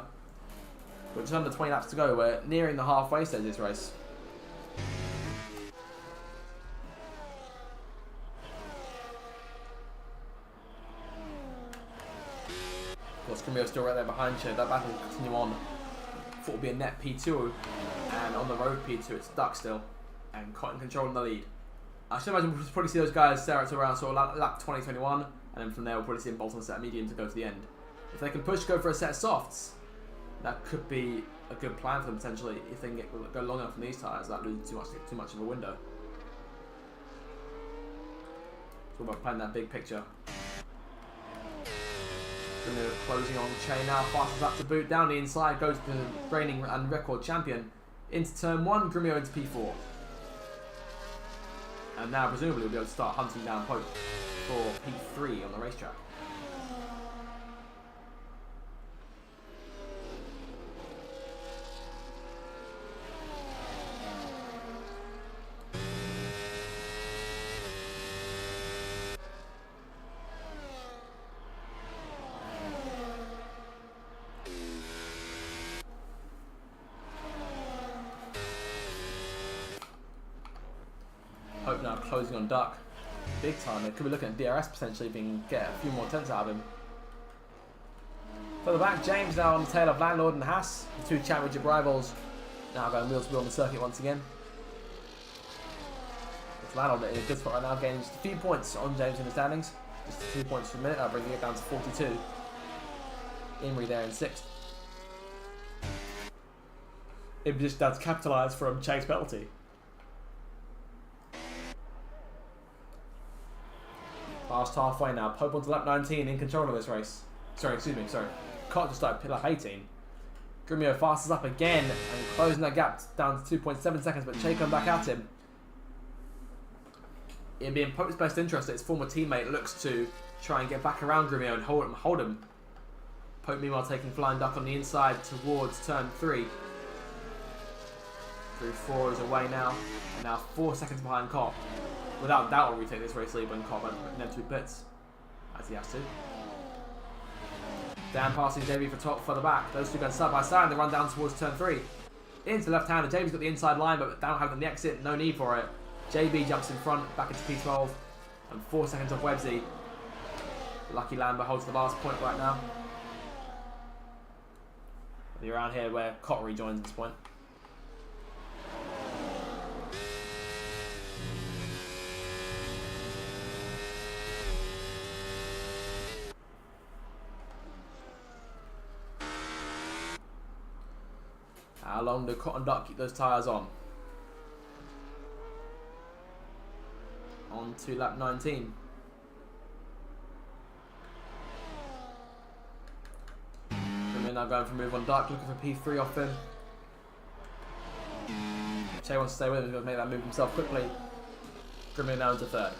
But just under 20 laps to go. We're nearing the halfway stage of this race. Of course, Camille's still right there behind Che. That battle will continue on. Thought it would be a net P2. And on the road P2, it's Duck still. And Cotton controlling the lead. I should imagine we'll probably see those guys stare at around sort of lap 20-21. And then from there, we'll probably see them bolt on a set of medium to go to the end. If they can push, go for a set of softs, that could be a good plan for them potentially. If they can go long enough on these tyres without losing too much of a window. It's all about playing that big picture. Grimio closing on Che now, fastest up to boot. Down the inside goes the reigning and record champion. Into turn 1, Grimio into P4. And now presumably we'll be able to start hunting down Pope for P3 on the racetrack. Hope now closing on Duck. Big time. They could be looking at DRS potentially if we can get a few more tenths out of him. Further back, James now on the tail of Landlord and Haas, the two championship rivals, now going wheel to wheel on the circuit once again. It's Landlord in a good spot right now, gaining just a few points on James in the standings. Just 2 points per minute, now bringing it down to 42. Imri there in 6th. Imri just down to capitalise from Che's penalty. Past halfway now. Pope onto lap 19 in control of this race. Sorry. Cott just started pit lap 18. Grimio fastest up again and closing that gap down to 2.7 seconds, but Che come back at him. It'd be in Pope's best interest that his former teammate looks to try and get back around Grimio and hold him. Pope meanwhile taking Flying Duck on the inside towards turn 3. Through 4 is away now, and now 4 seconds behind Cott. Without doubt will retake this race lead when Cott went to pits, as he has to. Dan passing JB for top further back. Those two going side by side and they run down towards turn 3. Into left-hander, JB's got the inside line, but down having the exit, no need for it. JB jumps in front, back into P12, and 4 seconds off Websy. Lucky Lambert holds the last point right now. Be around here where Cottery joins at this point. How long do Cotton Duck keep those tyres on? On to lap 19. We're now going for a move on Duck, looking for P3 off him. Che wants to stay with him, he's going to make that move himself quickly. Grimmy now into third.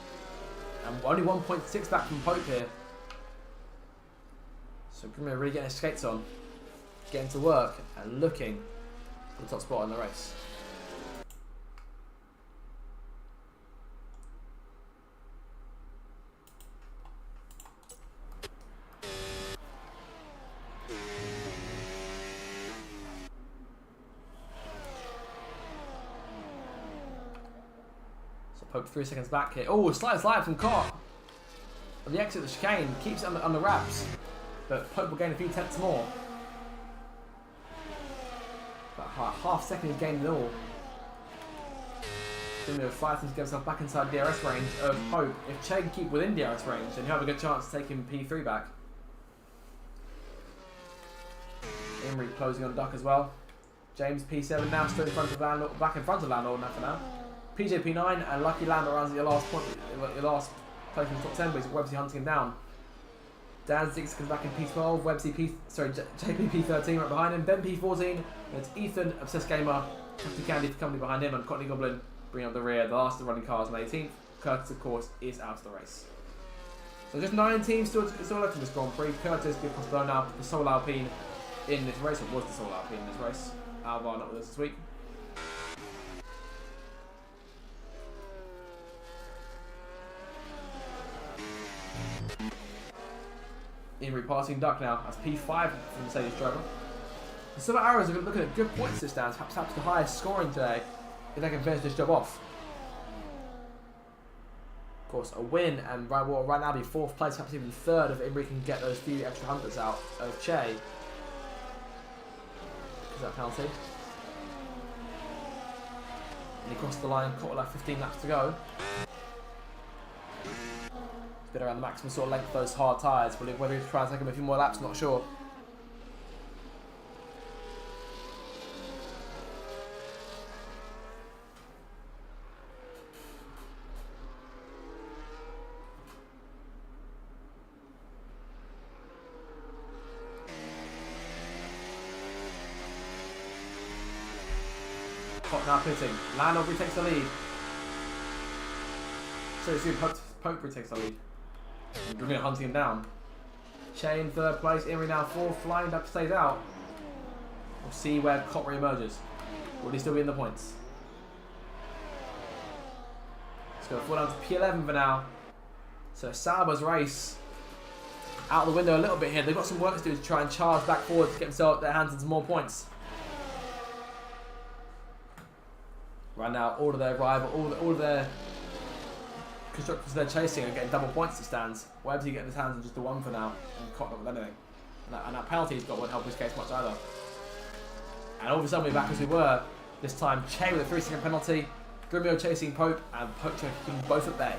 And only 1.6 back from Pope here. So Grimmy really getting his skates on, getting to work and looking for the top spot in the race. Pope 3 seconds back here. Oh, slight slide from Cott. On the exit of the chicane, keeps it on the wraps. But Pope will gain a few tenths more. About half second he's gained in all. Grimmy fighting to get himself back inside DRS range of Pope. If Che can keep within DRS range, then he'll have a good chance of taking P3 back. Emery closing on Duck as well. James P7 now still in front of Landlord, back in front of Landlord now for now. PJ P9 and Lucky Landlord runs at your last point, your last place in the top 10, but Websy hunting him down. Dan Ziggs comes back in P12, JP P13 right behind him, Ben P14, and it's Ethan, Obsessed Gamer, Captain Candy for company behind him, and Courtney Goblin bringing up the rear. The last of the running cars on 18th. Curtis, of course, is out of the race. So just 9 teams still left in this Grand Prix. Curtis being blown out the sole Alpine in this race, or was the sole Alpine in this race. Alvar not with us this week. Emery passing Duck now as P5 from Mercedes driver. The Silver Arrows are looking at good points this stands, perhaps the highest scoring today if they can finish this job off. Of course, a win and right now be 4th place, perhaps even 3rd if Emery can get those few extra hundreds out of Che. Is that a penalty? And he crossed the line, caught like 15 laps to go. Bit around the maximum sort of length of those hard tyres. Whether he's trying to take him a few more laps, not sure. Cott now pitting. Landau retakes the lead. So soon Pope retakes the lead. And Grimmy hunting him down. Che in 3rd place, Emery now 4th, flying up stays out. We'll see where Cottery emerges. Will he still be in the points? Let's go fall down to P11 for now. So Sauber's race out the window a little bit here. They've got some work to do to try and charge back forward to get their hands into more points. Right now, all of their all of their constructors they're chasing are getting double points to stands. Webbsy getting his hands on just the 1 for now, and Cotton not with anything. And that penalty's got won't help his case much either. And all of a sudden we're back as we were. This time Che with a 3-second penalty, Grimio chasing Pope, and Pope taking both at bay.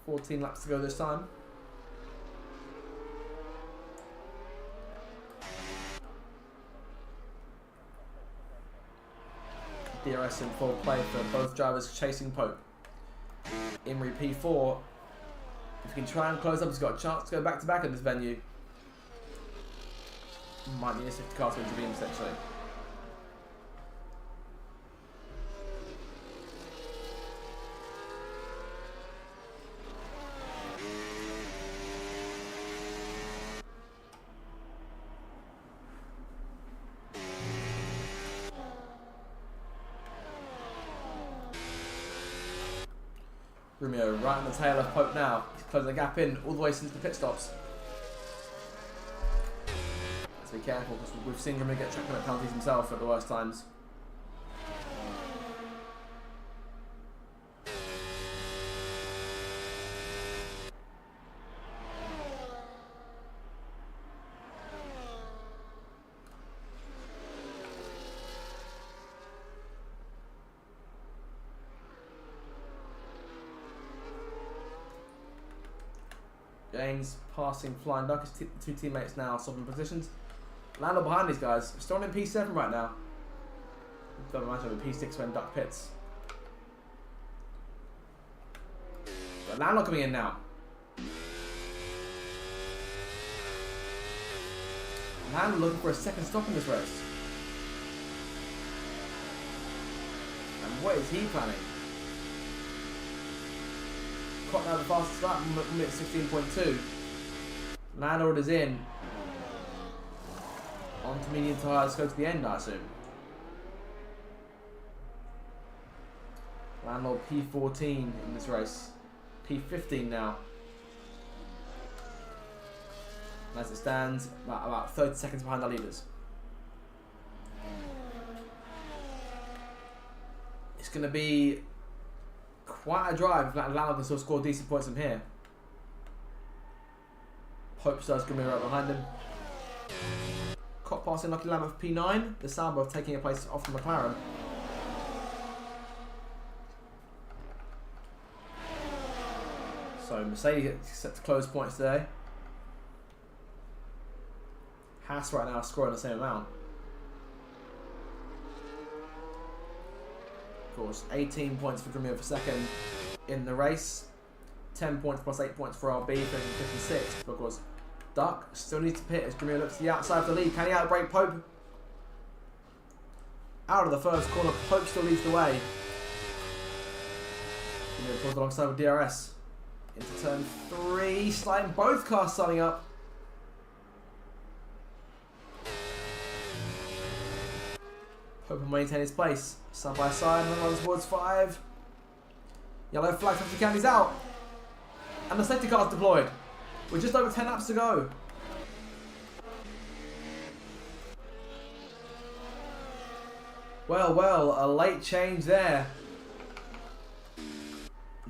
.14 laps to go this time. DRS in full play for both drivers chasing Pope. Emery P4. If he can try and close up, he's got a chance to go back to back at this venue. Might need a safety car to intervene essentially. Romeo right on the tail of Pope now. He's closing the gap in all the way since the pit stops. So be careful because we've seen Romeo get track limit penalties himself at the worst times. James passing Flying Duck. His two teammates now swapping positions. Lando behind these guys. Still in P7 right now. Don't imagine with P6 when Duck pits. But Lando coming in now. Lando looking for a second stop in this race. And what is he planning? Caught now the fastest lap, minute 16.2. Landlord is in. On to medium tyres, go to the end, I assume. Landlord P14 in this race. P15 now. And as it stands, about 30 seconds behind our leaders. It's going to be quite a drive if Landlord can still score decent points from here. Pope Star's going to be right behind him. Cop passing Lucky Lamb of P9. The Sauber taking a place off the McLaren. So Mercedes set to close points today. Haas right now scoring the same amount. Of course, 18 points for Grumio for second in the race. 10 points plus 8 points for RB, finishing 56. But of course, Duck still needs to pit as Grumio looks to the outside of the lead. Can he outbrake Pope? Out of the first corner, Pope still leads the way. Grumio pulls alongside with DRS. Into turn 3, sliding both cars starting up. Pope will maintain his place. Side by side, and runs towards 5. Yellow flag, 50 counties out. And the safety car is deployed. With just over 10 laps to go. Well, a late change there.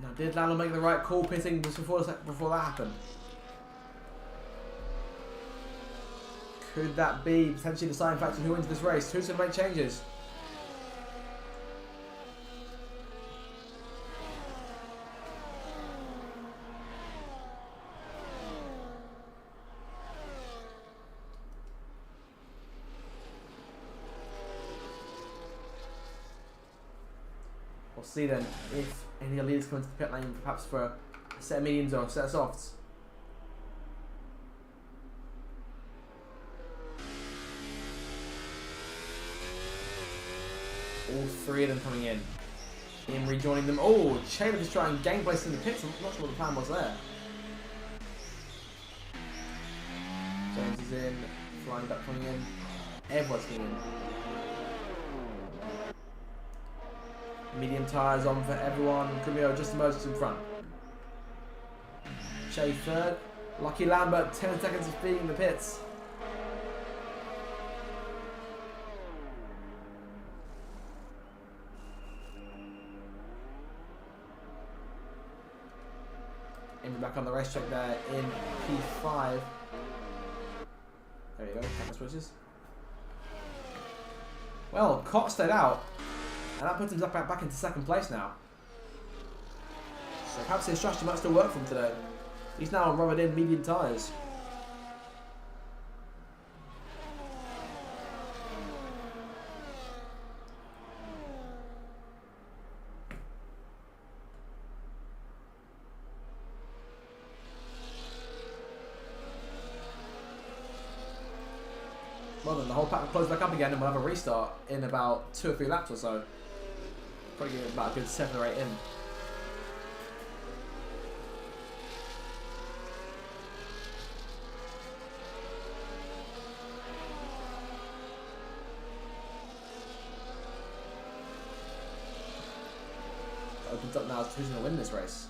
Now, did Lando make the right call pitting just before that happened? Could that be potentially the deciding factor who wins this race? Who's going to make changes? We'll see then if any of the leaders come into the pit lane, perhaps for a set of mediums or a set of softs. All three of them coming in. Him rejoining them. Oh, Chaler is trying game place in the pits. I'm not sure what the plan was there. Jones is in. Flying Duck coming in. Everyone's coming in. Medium tyres on for everyone. Grumio just emerged in front. Che third. Lucky Lambert, 10 seconds of speed in the pits. Back on the racetrack there in P5. There you go, camera switches. Well, Cott stayed out, and that puts him back into second place now. So perhaps his strategy might still work for him today. He's now on rubbered in medium tyres. Well then, the whole pack will close back up again and we'll have a restart in about 2 or 3 laps or so. Probably get about a good 7 or 8 in. Opens up now as who's going to win this race.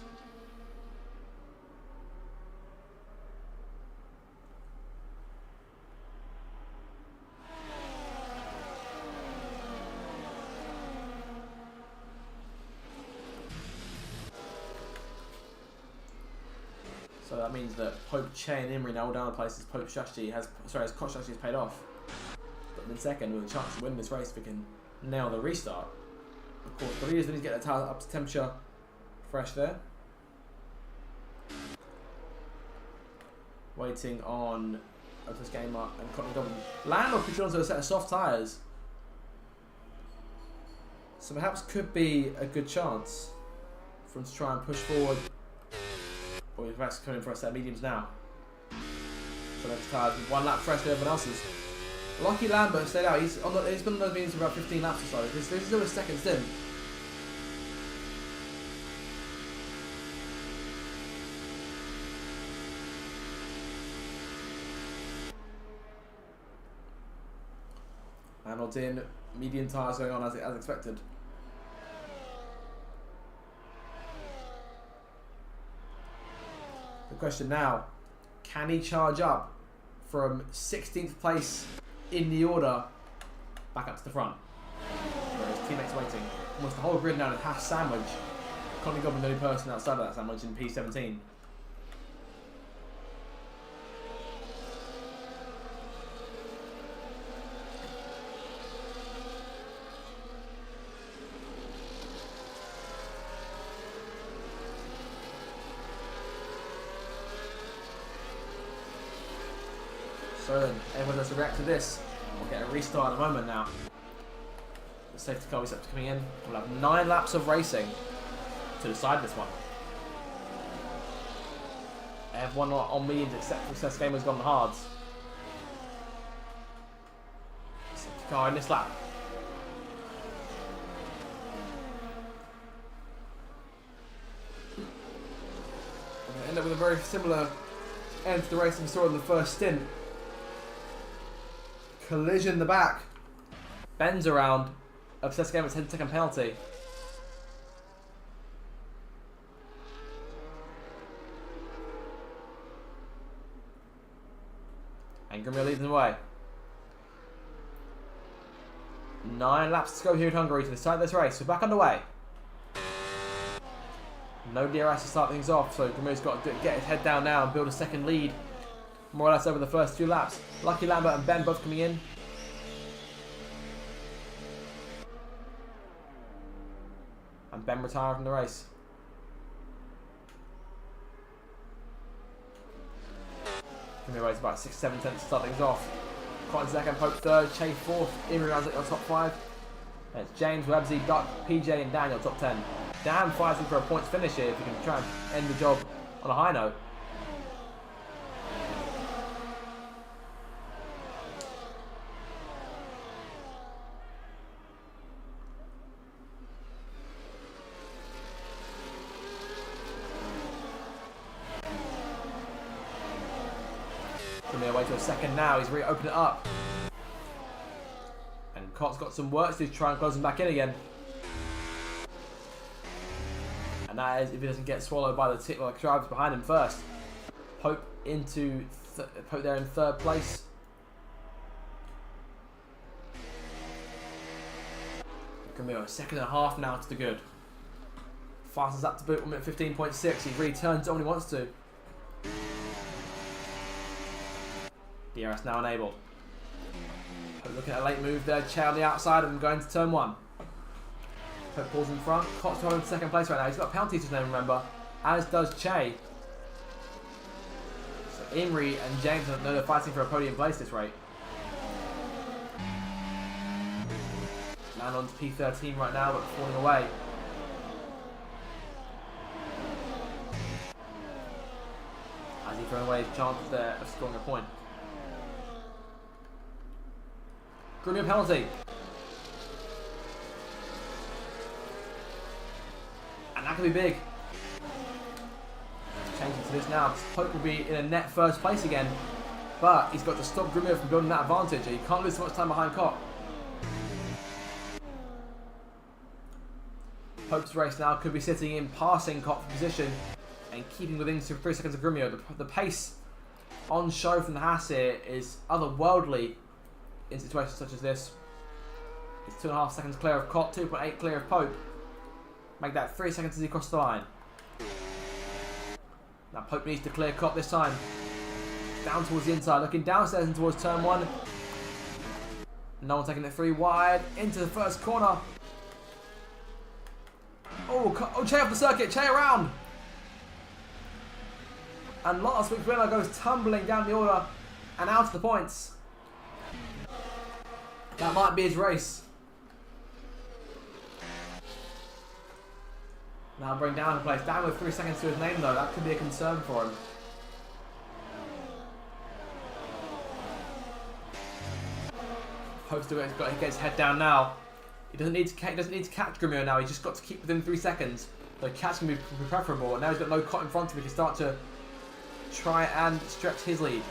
that means that Pope, Che and Imrie now all down the place as Pope's strategy has, his Koch strategy has paid off. But in second with a chance to win this race if we can nail the restart. Of course, the leaders need to get the tire up to temperature fresh there. Waiting on this game up and Cotton Goblin. Landau puts onto a set of soft tyres. So perhaps could be a good chance for him to try and push forward. Or he's perhaps coming for a set of mediums now. So next tyres with 1 lap fresh to everyone else's. Lucky Lambert stayed out. He's been on those mediums for about 15 laps or so. This is still his second stint. And in medium tyres going on as expected. The question now, can he charge up from 16th place in the order back up to the front? Where his teammates waiting. Almost the whole grid now in a half sandwich. Connie Goblin the only person outside of that sandwich in P17. So then, everyone has to react to this. We'll get a restart in a moment now. The safety car is up to coming in. We'll have 9 laps of racing to decide this one. Everyone on mediums except for Seth Gamer's gone hards. Safety car in this lap. We're going to end up with a very similar end to the race we saw in the first stint. Collision in the back. Bends around. Obsessed Gamer's 10-second penalty. And Grimmy leading the way. 9 laps to go here in Hungary to decide this race. We're back underway. No DRS to start things off, so Grimmy's got to get his head down now and build a second lead. More or less over the first 2 laps. Lucky Lambert and Ben both coming in. And Ben retired from the race. Grimmy waits about 6-7 tenths to start things off. Cotton second, Pope third, Che fourth, Imrie rounds your top 5. And it's James, Websy, Duck, PJ and Daniel top 10. Dan fighting for a points finish here if he can try and end the job on a high note. Away to a second now, he's reopened it up. And Cott's got some work to do to try and close him back in again. And that is if he doesn't get swallowed by the drivers behind him first. Pope into Pope there in 3rd place. Gonna be a 1.5 now to the good. Fastest up to boot, 1 minute 15.6. He really turns it on when he wants to. DRS now enabled. Looking at a late move there. Che on the outside and going to turn 1. Pope pulls in front. Cott's holding 2nd place right now. He's got a penalty to his name, remember, as does Che. So Imrie and James know they're fighting for a podium place this rate. Landon's P13 right now, but falling away. As he throws away his chances there of scoring a point. Grimmy penalty. And that could be big. Changing to this now. Pope will be in a net 1st place again. But he's got to stop Grimmy from building that advantage. He can't lose so much time behind Cott. Pope's race now could be sitting in passing Cott for position and keeping within 3 seconds of Grimmio. The pace on show from the Haas here is otherworldly in situations such as this. It's 2.5 seconds clear of Cott, 2.8 clear of Pope. Make that 3 seconds as he crosses the line. Now Pope needs to clear cut this time. Down towards the inside, looking downstairs and towards turn 1. No one taking it 3 wide into the first corner. Oh, Che off the circuit, Che around. And last week's winner goes tumbling down the order and out of the points. That might be his race. Now bring down the place. Down with 3 seconds to his name though. That could be a concern for him. Pope's doing it. He gets his head down now. He doesn't need to catch Grimio now. He's just got to keep within 3 seconds. The catch can be preferable. And now he's got no cut in front of him. He can start to try and stretch his lead.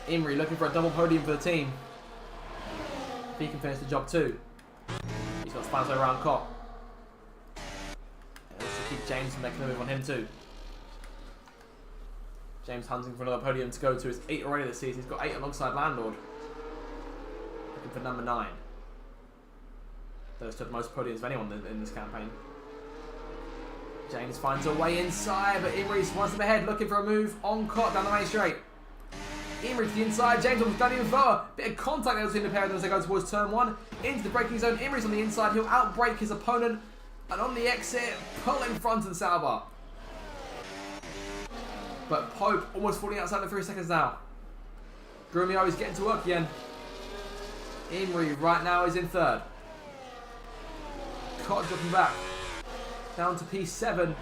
Imri looking for a double podium for the team. If he can finish the job too. He's got to find his way around Cott. Let's keep James from making a move on him too. James hunting for another podium to go to. It's 8 already this season. He's got 8 alongside Landlord. Looking for number 9. Those took the most podiums of anyone in this campaign. James finds a way inside, but Imri's one step ahead, looking for a move on Cott down the main straight. Imri to the inside, James almost down even further. Bit of contact there between the pair as they go towards turn 1. Into the braking zone, Imri's on the inside, he'll outbrake his opponent. And on the exit, pull in front of the Sauber. But Pope almost falling outside of 3 seconds now. Grumio is getting to work again. Imri right now is in 3rd. Cott dropping back. Down to P7.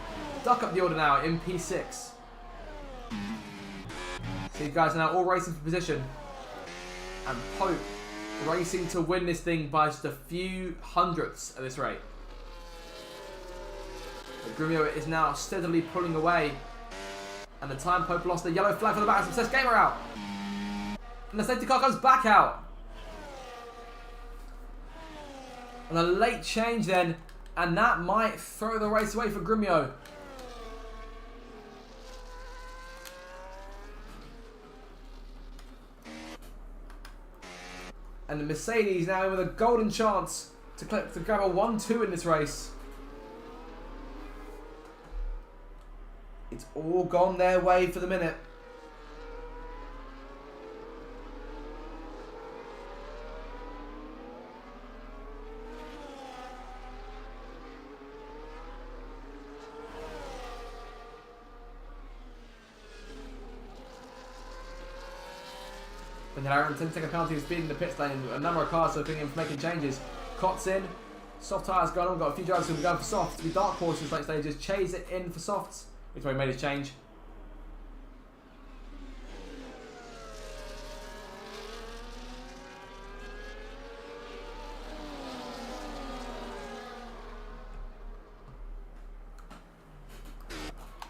Duck up the order now in P6. So you guys are now all racing for position. And Pope racing to win this thing by just a few hundredths at this rate. But Grumio is now steadily pulling away. And the time Pope lost the yellow flag for the back. Success gamer out. And the safety car comes back out. And a late change then. And that might throw the race away for Grumio. And the Mercedes now with a golden chance to grab a 1-2 in this race. It's all gone their way for the minute. And Aaron 10-second penalty for speeding the pit lane. A number of cars looking in for making changes. Cott's in. Soft tyres gone on. Got a few drivers who will be going for softs. To be dark horses like they just chase it in for softs. Which way he made his change.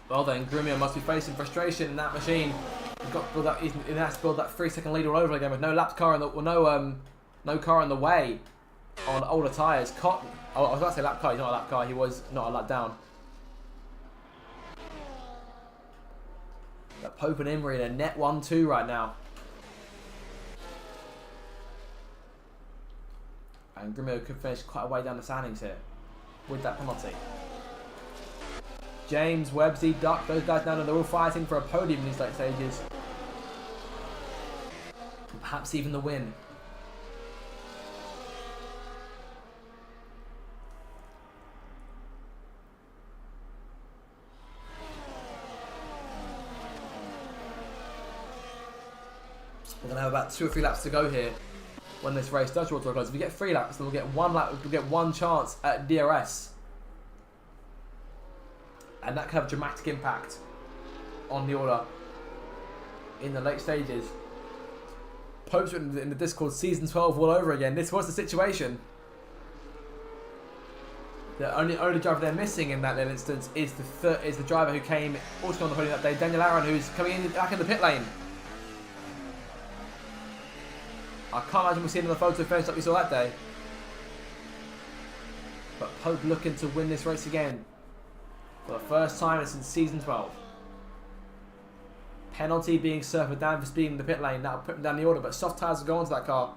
Well then, Grumio must be facing frustration in that machine. He's got to build that. He has to build that 3-second lead all over again with no lap car in the no car in the way on older tyres. I was about to say lap car. He's not a lap car. He was not a lap down. But Pope and Imri in a net 1-2 right now. And Grumio could finish quite a way down the standings here with that penalty. James, Websy, Duck, those guys down there, they're all fighting for a podium in these late stages. And perhaps even the win. We're going to have about 2 or 3 laps to go here when this race does draw to a close. If we get 3 laps, then we'll get 1 lap, we'll get 1 chance at DRS. And that could have a dramatic impact on the order in the late stages. Pope's written in the Discord, season 12 all over again. This was the situation. The only driver they're missing in that little instance is the driver who came also on the podium that day, Daniel Aaron, who's coming in back in the pit lane. I can't imagine we'll see another photo finish like we saw that day. But Pope looking to win this race again. For the first time since season 12. Penalty being served for Dan for speeding the pit lane. That'll put him down the order, but soft tyres will go onto that car.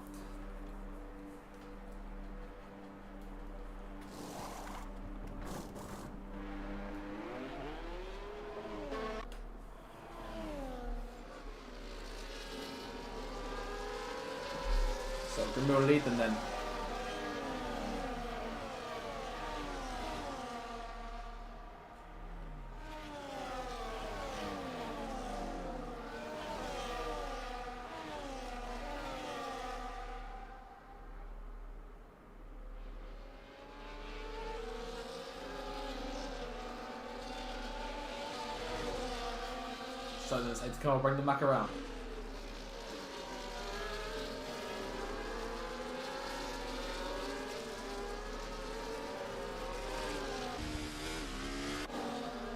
Grimmy will lead them then. So let's say to come and bring them back around.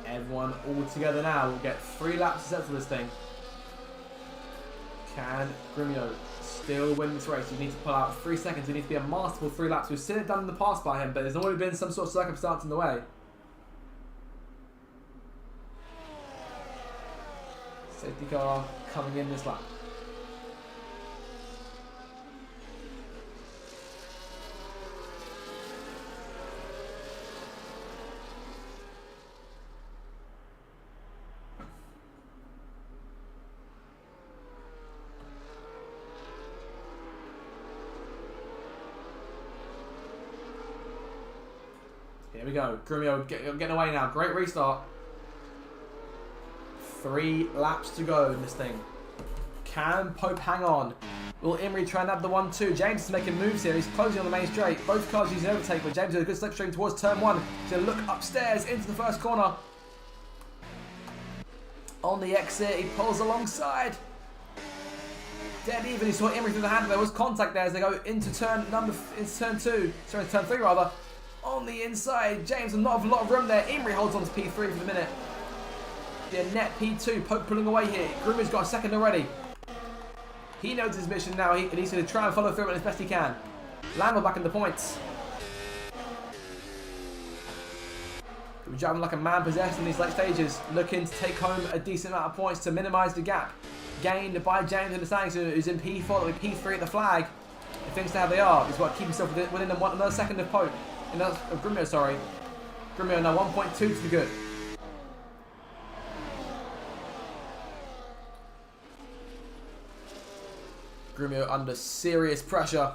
Everyone all together now. We'll get 3 laps to settle this thing. Can Grimio still win this race? You need to pull out 3 seconds. It needs to be a masterful 3 laps. We've seen it done in the past by him, but there's always been some sort of circumstance in the way. Safety car coming in this lap. Here we go. Grimio getting away now. Great restart. 3 laps to go in this thing. Can Pope hang on? Will Imrie try and add the 1-2? James is making moves here. He's closing on the main straight. Both cars using overtake, but James has a good slipstream towards turn 1. He's going to look upstairs into the first corner. On the exit, he pulls alongside. Dead even. He saw Imrie through the handle. There was contact there as they go into turn 2. Sorry, turn 3 rather. On the inside, James with not a lot of room there. Imrie holds on to P3 for the minute. The net P2, Pope pulling away here. Grimmer's got a second already. He knows his mission now. He's going to try and follow through it as best he can. Landell back in the points. We're driving like a man possessed in these late stages, looking to take home a decent amount of points to minimise the gap gained by James in the standings, who's in P4, with P3 at the flag. If things stay how they are, he's got to keep himself within another second of Pope. Of Grimmer, sorry. Grimmer now 1.2 to the good. Grimio under serious pressure.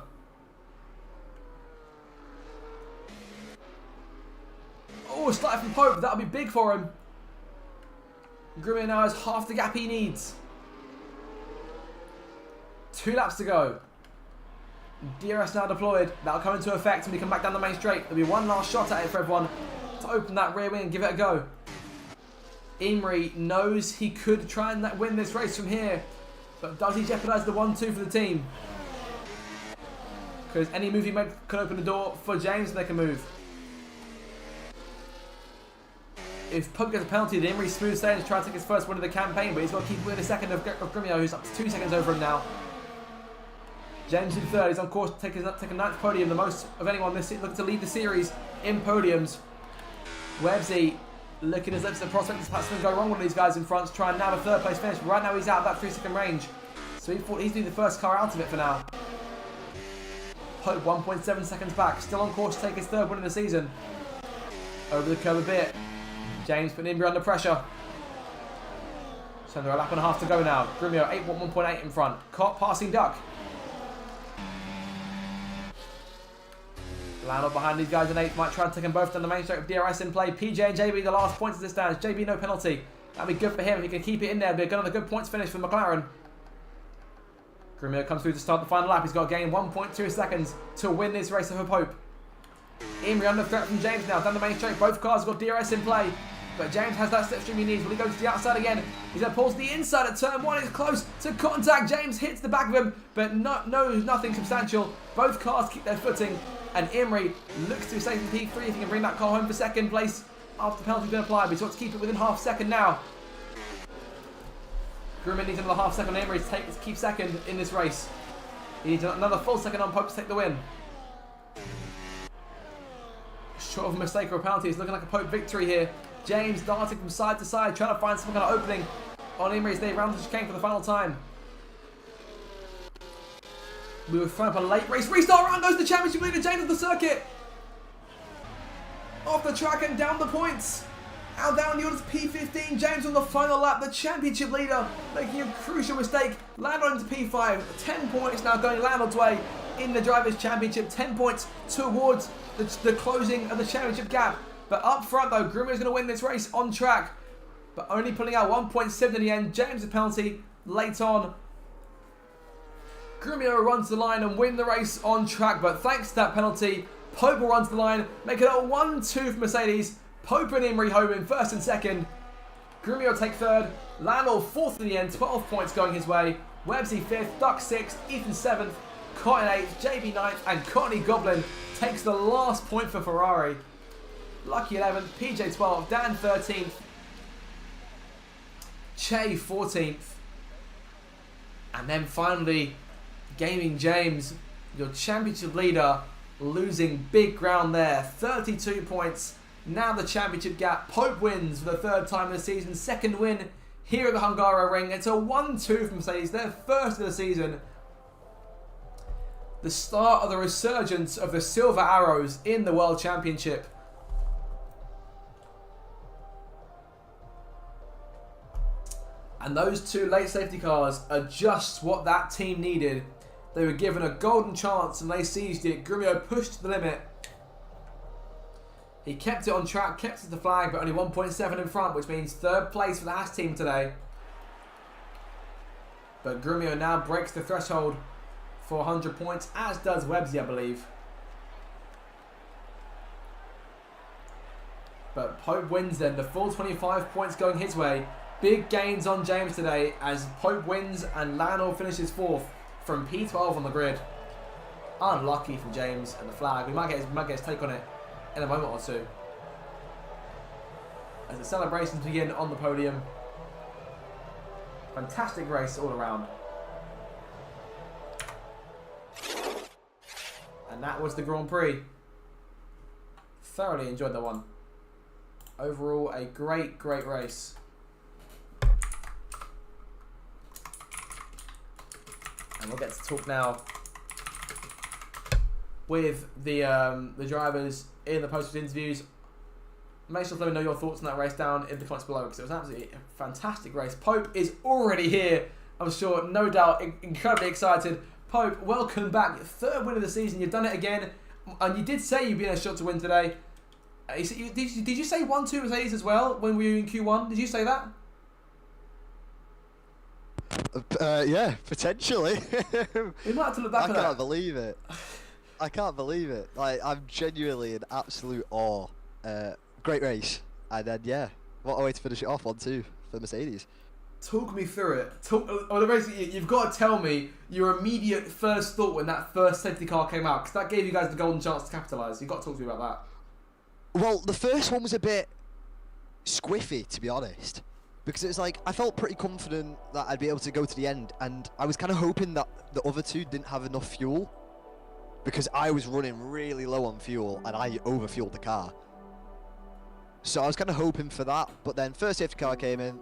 Oh, started from Pope. That'll be big for him. Grimio now has half the gap he needs. 2 laps to go. DRS now deployed. That'll come into effect when we come back down the main straight. There'll be one last shot at it for everyone to open that rear wing and give it a go. Imrie knows he could try and win this race from here. But does he jeopardise the 1-2 for the team? Because any move he makes could open the door for James to make a move. If Pope gets a penalty, then Imrie smooth sailing to try and take his first win of the campaign, but he's got to keep within a second of Grimio, who's up to 2 seconds over him now. James in third. He's on course to take a 9th podium, the most of anyone this looking to lead the series in podiums. Websy looking as if the prospect is perhaps going to go wrong with these guys in front to try and nab a 3rd place finish. But right now he's out of that 3-second range. So he thought he's doing the first car out of it for now. Pope 1.7 seconds back. Still on course to take his 3rd win of the season. Over the curve a bit. James putting Imrie under pressure. So they're a lap and a half to go now. Grimio 1.8 in front. Caught passing Duck. Lando behind these guys in 8th, might try and take them both down the main straight with DRS in play. PJ and JB the last points of this stands. JB no penalty. That'll be good for him if he can keep it in there. Be another good points finish for McLaren. Grimio comes through to start the final lap. He's got to gain 1.2 seconds to win this race for Pope. Imrie under threat from James now down the main straight. Both cars have got DRS in play. But James has that slipstream he needs. Will he go to the outside again? He's going to pull to the inside at turn 1. He's close to contact. James hits the back of him, but nothing substantial. Both cars keep their footing. And Imrie looks to save in P3 if he can bring that car home for 2nd place after the penalty's been applied. But he's got to keep it within half second now. Grumman needs another half second on Imrie to keep 2nd in this race. He needs another full second on Pope to take the win. Short of a mistake or a penalty, it's looking like a Pope victory here. James darting from side to side, trying to find some kind of opening on Imrie as they round the chicane for the final time. We were throwing up a late race restart. Round goes the championship leader, James of the circuit. Off the track and down the points. Out down the orders P15. James on the final lap, the championship leader, making a crucial mistake. Landon into P5. 10 points now going Landon's way. in the Drivers' Championship. 10 points towards the closing of the championship gap. But up front, though, Grumio's going to win this race on track, but only pulling out 1.7 in the end. James' penalty late on. Grumio will run to the line and win the race on track, but thanks to that penalty, Pope will run to the line, make it a 1-2 for Mercedes. Pope and Imrie home in first and second. Grumio will take third. Lando fourth in the end, 12 points going his way. Websy fifth, Duck sixth, Ethan seventh, Cotton eighth, JB ninth, and Courtney Goblin takes the last point for Ferrari. Lucky 11th, PJ 12th, Dan 13th, Che 14th. And then finally, Gaming James, your championship leader, losing big ground there. 32 points. Now the championship gap. Pope wins for the third time this season. Second win here at the Hungaroring. It's a 1-2 from Mercedes. Their first of the season. The start of the resurgence of the Silver Arrows in the World Championship. And those two late safety cars are just what that team needed. They were given a golden chance and they seized it. Grumio pushed to the limit. He kept it on track, kept it to the flag, but only 1.7 in front, which means third place for the Haas team today. But Grumio now breaks the threshold for 100 points, as does Websy, I believe. But Pope wins then, the full 25 points going his way. Big gains on James today as Pope wins and Lionel finishes fourth from P12 on the grid. Unlucky from James and the flag. We might get his take on it in a moment or two. As the celebrations begin on the podium. Fantastic race all around. And that was the Grand Prix. Thoroughly enjoyed that one. Overall, a great, great race. And we'll get to talk now with the drivers in the post-race interviews. Make sure to let me know your thoughts on that race down in the comments below, because it was absolutely a fantastic race. Pope is already here, I'm sure, no doubt, incredibly excited. Pope, welcome back. Third win of the season. You've done it again. And you did say you'd been a shot to win today. Did you say 1-2 Mercedes as well when we were in Q1? Did you say that? Yeah, potentially. We might have to look back at that. I can't believe it. I can't believe it. Like, I'm genuinely in absolute awe. Great race. And then, yeah, what a way to finish it off, 1-2 for Mercedes. Talk me through it. You've got to tell me your immediate first thought when that first safety car came out, because that gave you guys the golden chance to capitalise. You've got to talk to me about that. Well, the first one was a bit squiffy, to be honest. Because it was like, I felt pretty confident that I'd be able to go to the end, and I was kind of hoping that the other two didn't have enough fuel, because I was running really low on fuel and I overfueled the car. So I was kind of hoping for that, but then first safety car came in,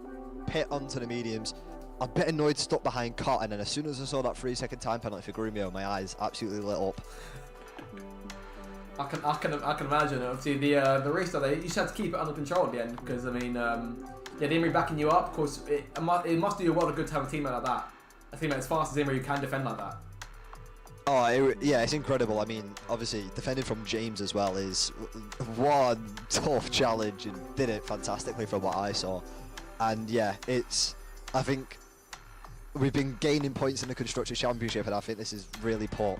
pit onto the mediums. I'm a bit annoyed stuck behind Cotton, and as soon as I saw that 3-second time penalty for Grumio, my eyes absolutely lit up. I can imagine. Obviously, the restart, you just had to keep it under control at the end, because I mean, yeah, the Imrie backing you up. Of course, it must do you a world of good to have a teammate like that. A teammate as fast as Imrie who can defend like that. Oh, yeah, it's incredible. I mean, obviously, defending from James as well is one tough challenge, and did it fantastically from what I saw. And yeah, I think we've been gaining points in the Constructors' Championship, and I think this has really put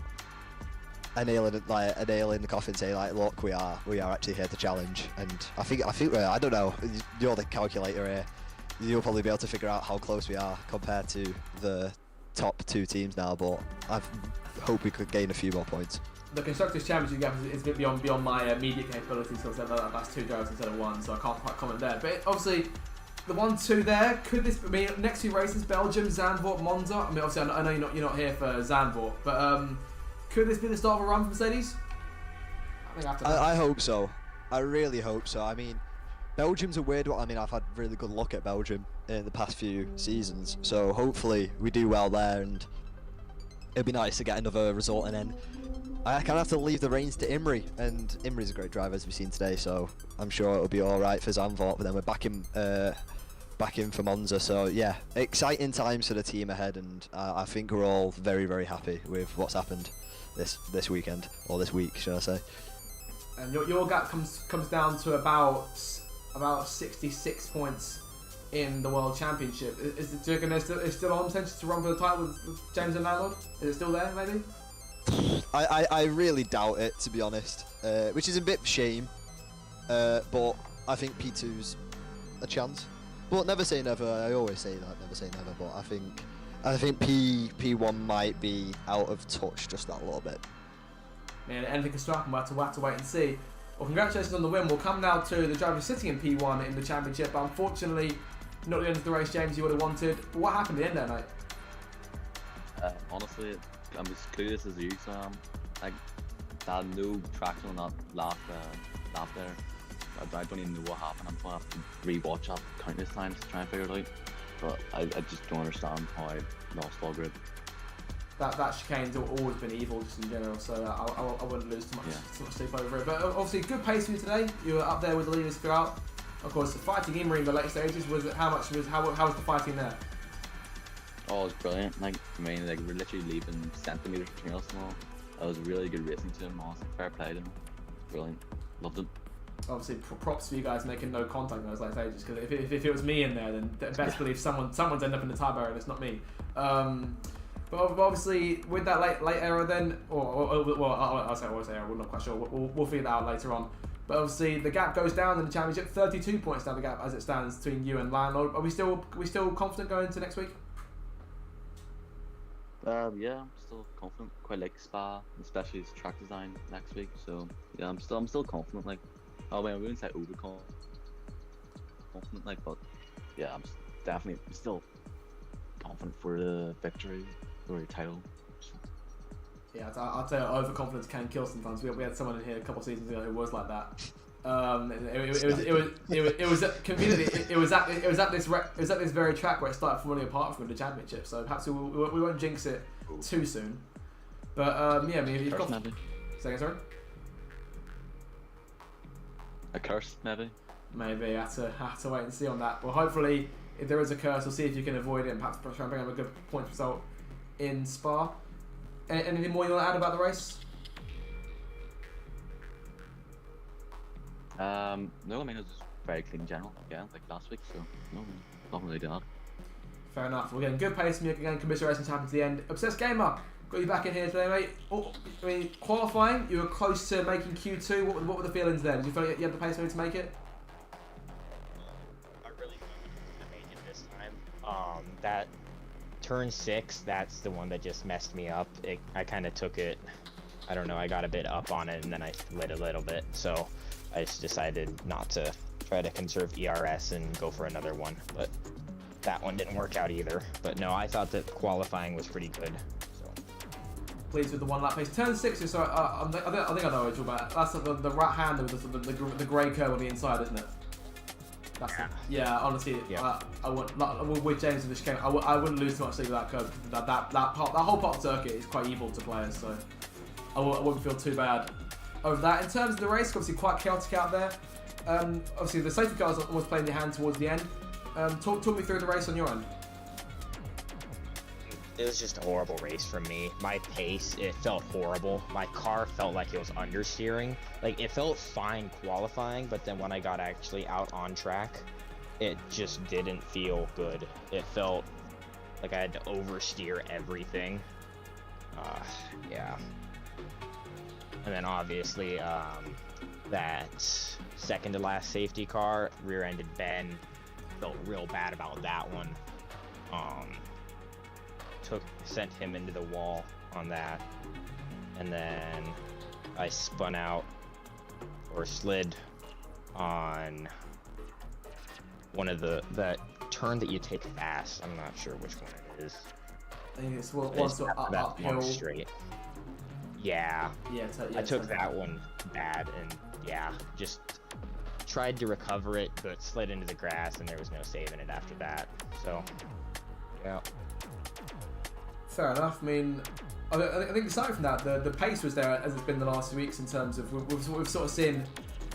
a nail in the coffin, saying like, look, we are actually here to challenge. And I think I don't know, you're the calculator here. You'll probably be able to figure out how close we are compared to the top two teams now, but I hope we could gain a few more points. The Constructors' Championship gap is a bit beyond my immediate capabilities, so that's two drivers instead of one, so I can't quite comment there. But obviously, the 1-2 there, could this be next few races? Belgium, Zandvoort, Monza. I mean, obviously, I know you're not here for Zandvoort, but could this be the start of a run for Mercedes? I hope so. I really hope so. I mean, Belgium's a weird one. I mean, I've had really good luck at Belgium in the past few seasons, so hopefully we do well there, and it'd be nice to get another result. And then I kind of have to leave the reins to Imrie, and Imrie's a great driver, as we've seen today, so I'm sure it'll be all right for Zandvoort. But then we're back in for Monza, so yeah, exciting times for the team ahead, and I think we're all very, very happy with what's happened. this weekend, or this week, should I say? And your gap comes down to about 66 points in the World Championship. Do you reckon there's still on potential to run for the title with James and Landlord? Is it still there, maybe? I really doubt it, to be honest, which is a bit of a shame, but I think P2's a chance. But never say never. I always say that, never say never. But I think P1 might be out of touch just that little bit. Man, anything can still happen. We'll have to wait and see. Well, congratulations on the win. We'll come now to the driver sitting in P1 in the championship. But unfortunately, not the end of the race, James, you would have wanted. But what happened at the end there, mate? Honestly, I'm as clueless as you, so I had no traction on that lap there. I don't even know what happened. I'm going to have to re-watch that countless times to try and figure it out. But I just don't understand how I lost all grip. That chicane's always been evil just in general, so I wouldn't lose too much sleep over it. But obviously, good pace for you today. You were up there with the leaders throughout. Of course, the fighting in Marine in the late stages how was the fighting there? Oh, it was brilliant. Like, I mean, like, we're literally leaving centimeters between us and all. That was really good racing to him. Honestly, fair play to him. Brilliant. Loved it. Obviously, props for you guys making no contact in those late stages, because if it was me in there, then best believe someone's ended up in the tie barrier and it's not me. But obviously, with that late error, then, I'll say error. We're not quite sure. We'll figure that out later on. But obviously, the gap goes down in the championship. 32 points down the gap as it stands between you and Landlord. Are we still confident going into next week? Yeah, I'm still confident. Quite like Spa, especially his track design next week. So yeah, I'm still confident. Like, I wouldn't say overconfident, like, but yeah, I'm definitely still confident for the victory or the title. Yeah, I'll tell you, overconfidence can kill sometimes. We had someone in here a couple of seasons ago who was like that. It was at this very track where it started falling apart from the championship. So perhaps we won't jinx it too soon. But yeah, I mean, if you've got. Say again, sorry. A curse, maybe. Maybe I have to wait and see on that. Well, hopefully, if there is a curse, we'll see if you can avoid it and perhaps try and bring up a good point result in Spa. Anything more you want to add about the race? No, I mean, it was just very clean in general, yeah, like last week, so no, nothing really to add. Fair enough. We're getting good pace from you again. Commiserations happened to the end. Obsessed Gamer, got you back in here today, mate. Oh, I mean, qualifying, you were close to making Q2. What were the feelings there? Did you feel like you had the pace maybe to make it? I really made it this time. That turn 6, that's the one that just messed me up. I kind of took it, I don't know, I got a bit up on it and then I slid a little bit. So I just decided not to try to conserve ERS and go for another one. But that one didn't work out either. But no, I thought that qualifying was pretty good. So pleased with the one lap pace. Turn 6 is, I think I know what you're talking about. That's the right hand with the grey curve on the inside, isn't it? That's yeah, honestly, yeah. I wouldn't, with James in this game, I wouldn't lose too much sleep with that curve. That whole part of the circuit is quite evil to players, so I wouldn't feel too bad over that. In terms of the race, obviously quite chaotic out there. Obviously the safety cars almost playing your hand towards the end. Talk me through the race on your end. it was just a horrible race for me. My pace, it felt horrible. My car felt like it was understeering. Like, it felt fine qualifying, but then when I got actually out on track, it just didn't feel good. It felt like I had to oversteer everything. Yeah. And then obviously, that second to last safety car, rear-ended Ben, felt real bad about that one. Sent him into the wall on that, and then I spun out or slid on one of that turn that you take fast. I'm not sure which one it is. I think it's one sort of uphill. Straight. Yeah. I took that one bad, and yeah, just tried to recover it, but slid into the grass, and there was no saving it after that. So, yeah. Fair enough. I mean, I think aside from that, the pace was there as it's been the last 2 weeks in terms of we've sort of seen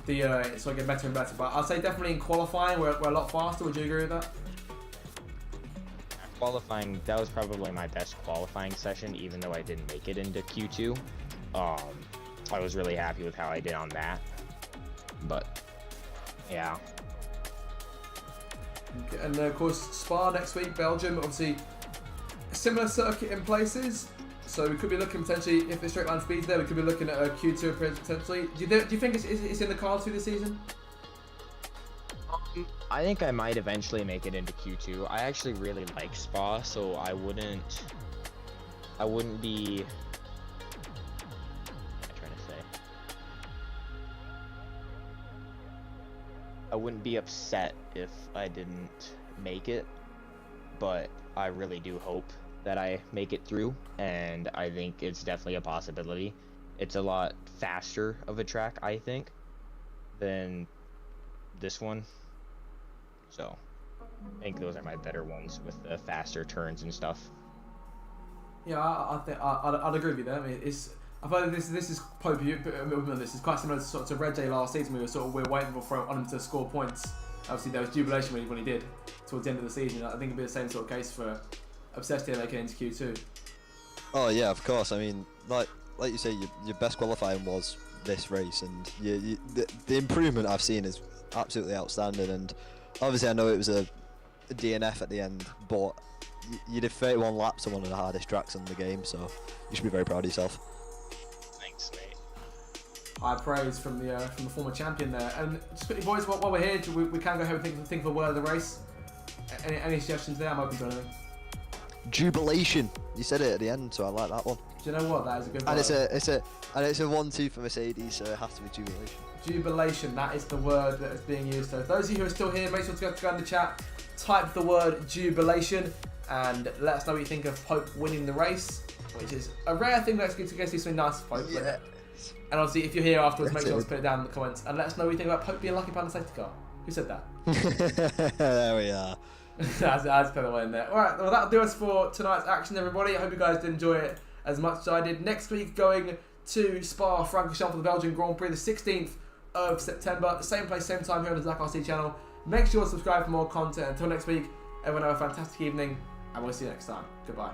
the it sort of get better and better. But I'd say definitely in qualifying we're a lot faster. Would you agree with that? Qualifying, that was probably my best qualifying session, even though I didn't make it into Q2. I was really happy with how I did on that. But yeah. And of course, Spa next week, Belgium. Obviously, a similar circuit in places. So we could be looking potentially, if the straight line speed's there, we could be looking at a Q2 potentially. Do you think it's in the cards through the season? I think I might eventually make it into Q2. I actually really like Spa, so I wouldn't be. What am I trying to say? I wouldn't be upset if I didn't make it, but I really do hope that I make it through, and I think it's definitely a possibility. It's a lot faster of a track, I think, than this one. So I think those are my better ones with the faster turns and stuff. Yeah, I think I'd agree with you there. I mean, I feel like this is probably this is quite similar to, sort of, to Red Day last season. We're waiting on him to score points. Obviously, there was jubilation when he did towards the end of the season. I think it'd be the same sort of case for Obsessed here making it into Q2. Oh yeah, of course. I mean, like you say, your best qualifying was this race, and the improvement I've seen is absolutely outstanding. And obviously, I know it was a DNF at the end, but you did 31 laps on one of the hardest tracks in the game, so you should be very proud of yourself. Thanks, mate. High praise from the former champion there. And just quickly, boys, while we're here, we can go ahead and think of a word of the race. Any suggestions there? I'm open to anything. Jubilation. You said it at the end, so I like that one. Do you know what? That is a good word. And it's a 1-2 for Mercedes, so it has to be jubilation. Jubilation, that is the word that is being used. So those of you who are still here, make sure to go in the chat, type the word jubilation, and let us know what you think of Pope winning the race, which is a rare thing. Let's get to see something nice for Pope. Yeah. And obviously, if you're here afterwards, make sure to put it down in the comments and let us know what you think about Pope being lucky behind the safety car. Who said that? There we are. That's put away in there. Alright, well that'll do us for tonight's action, everybody. I hope you guys did enjoy it as much as I did. Next week, going to Spa-Francorchamps for the Belgian Grand Prix, the 16th of September. Same place, same time here on the Zach RC channel. Make sure to subscribe for more content. Until next week, everyone have a fantastic evening, and we'll see you next time. Goodbye.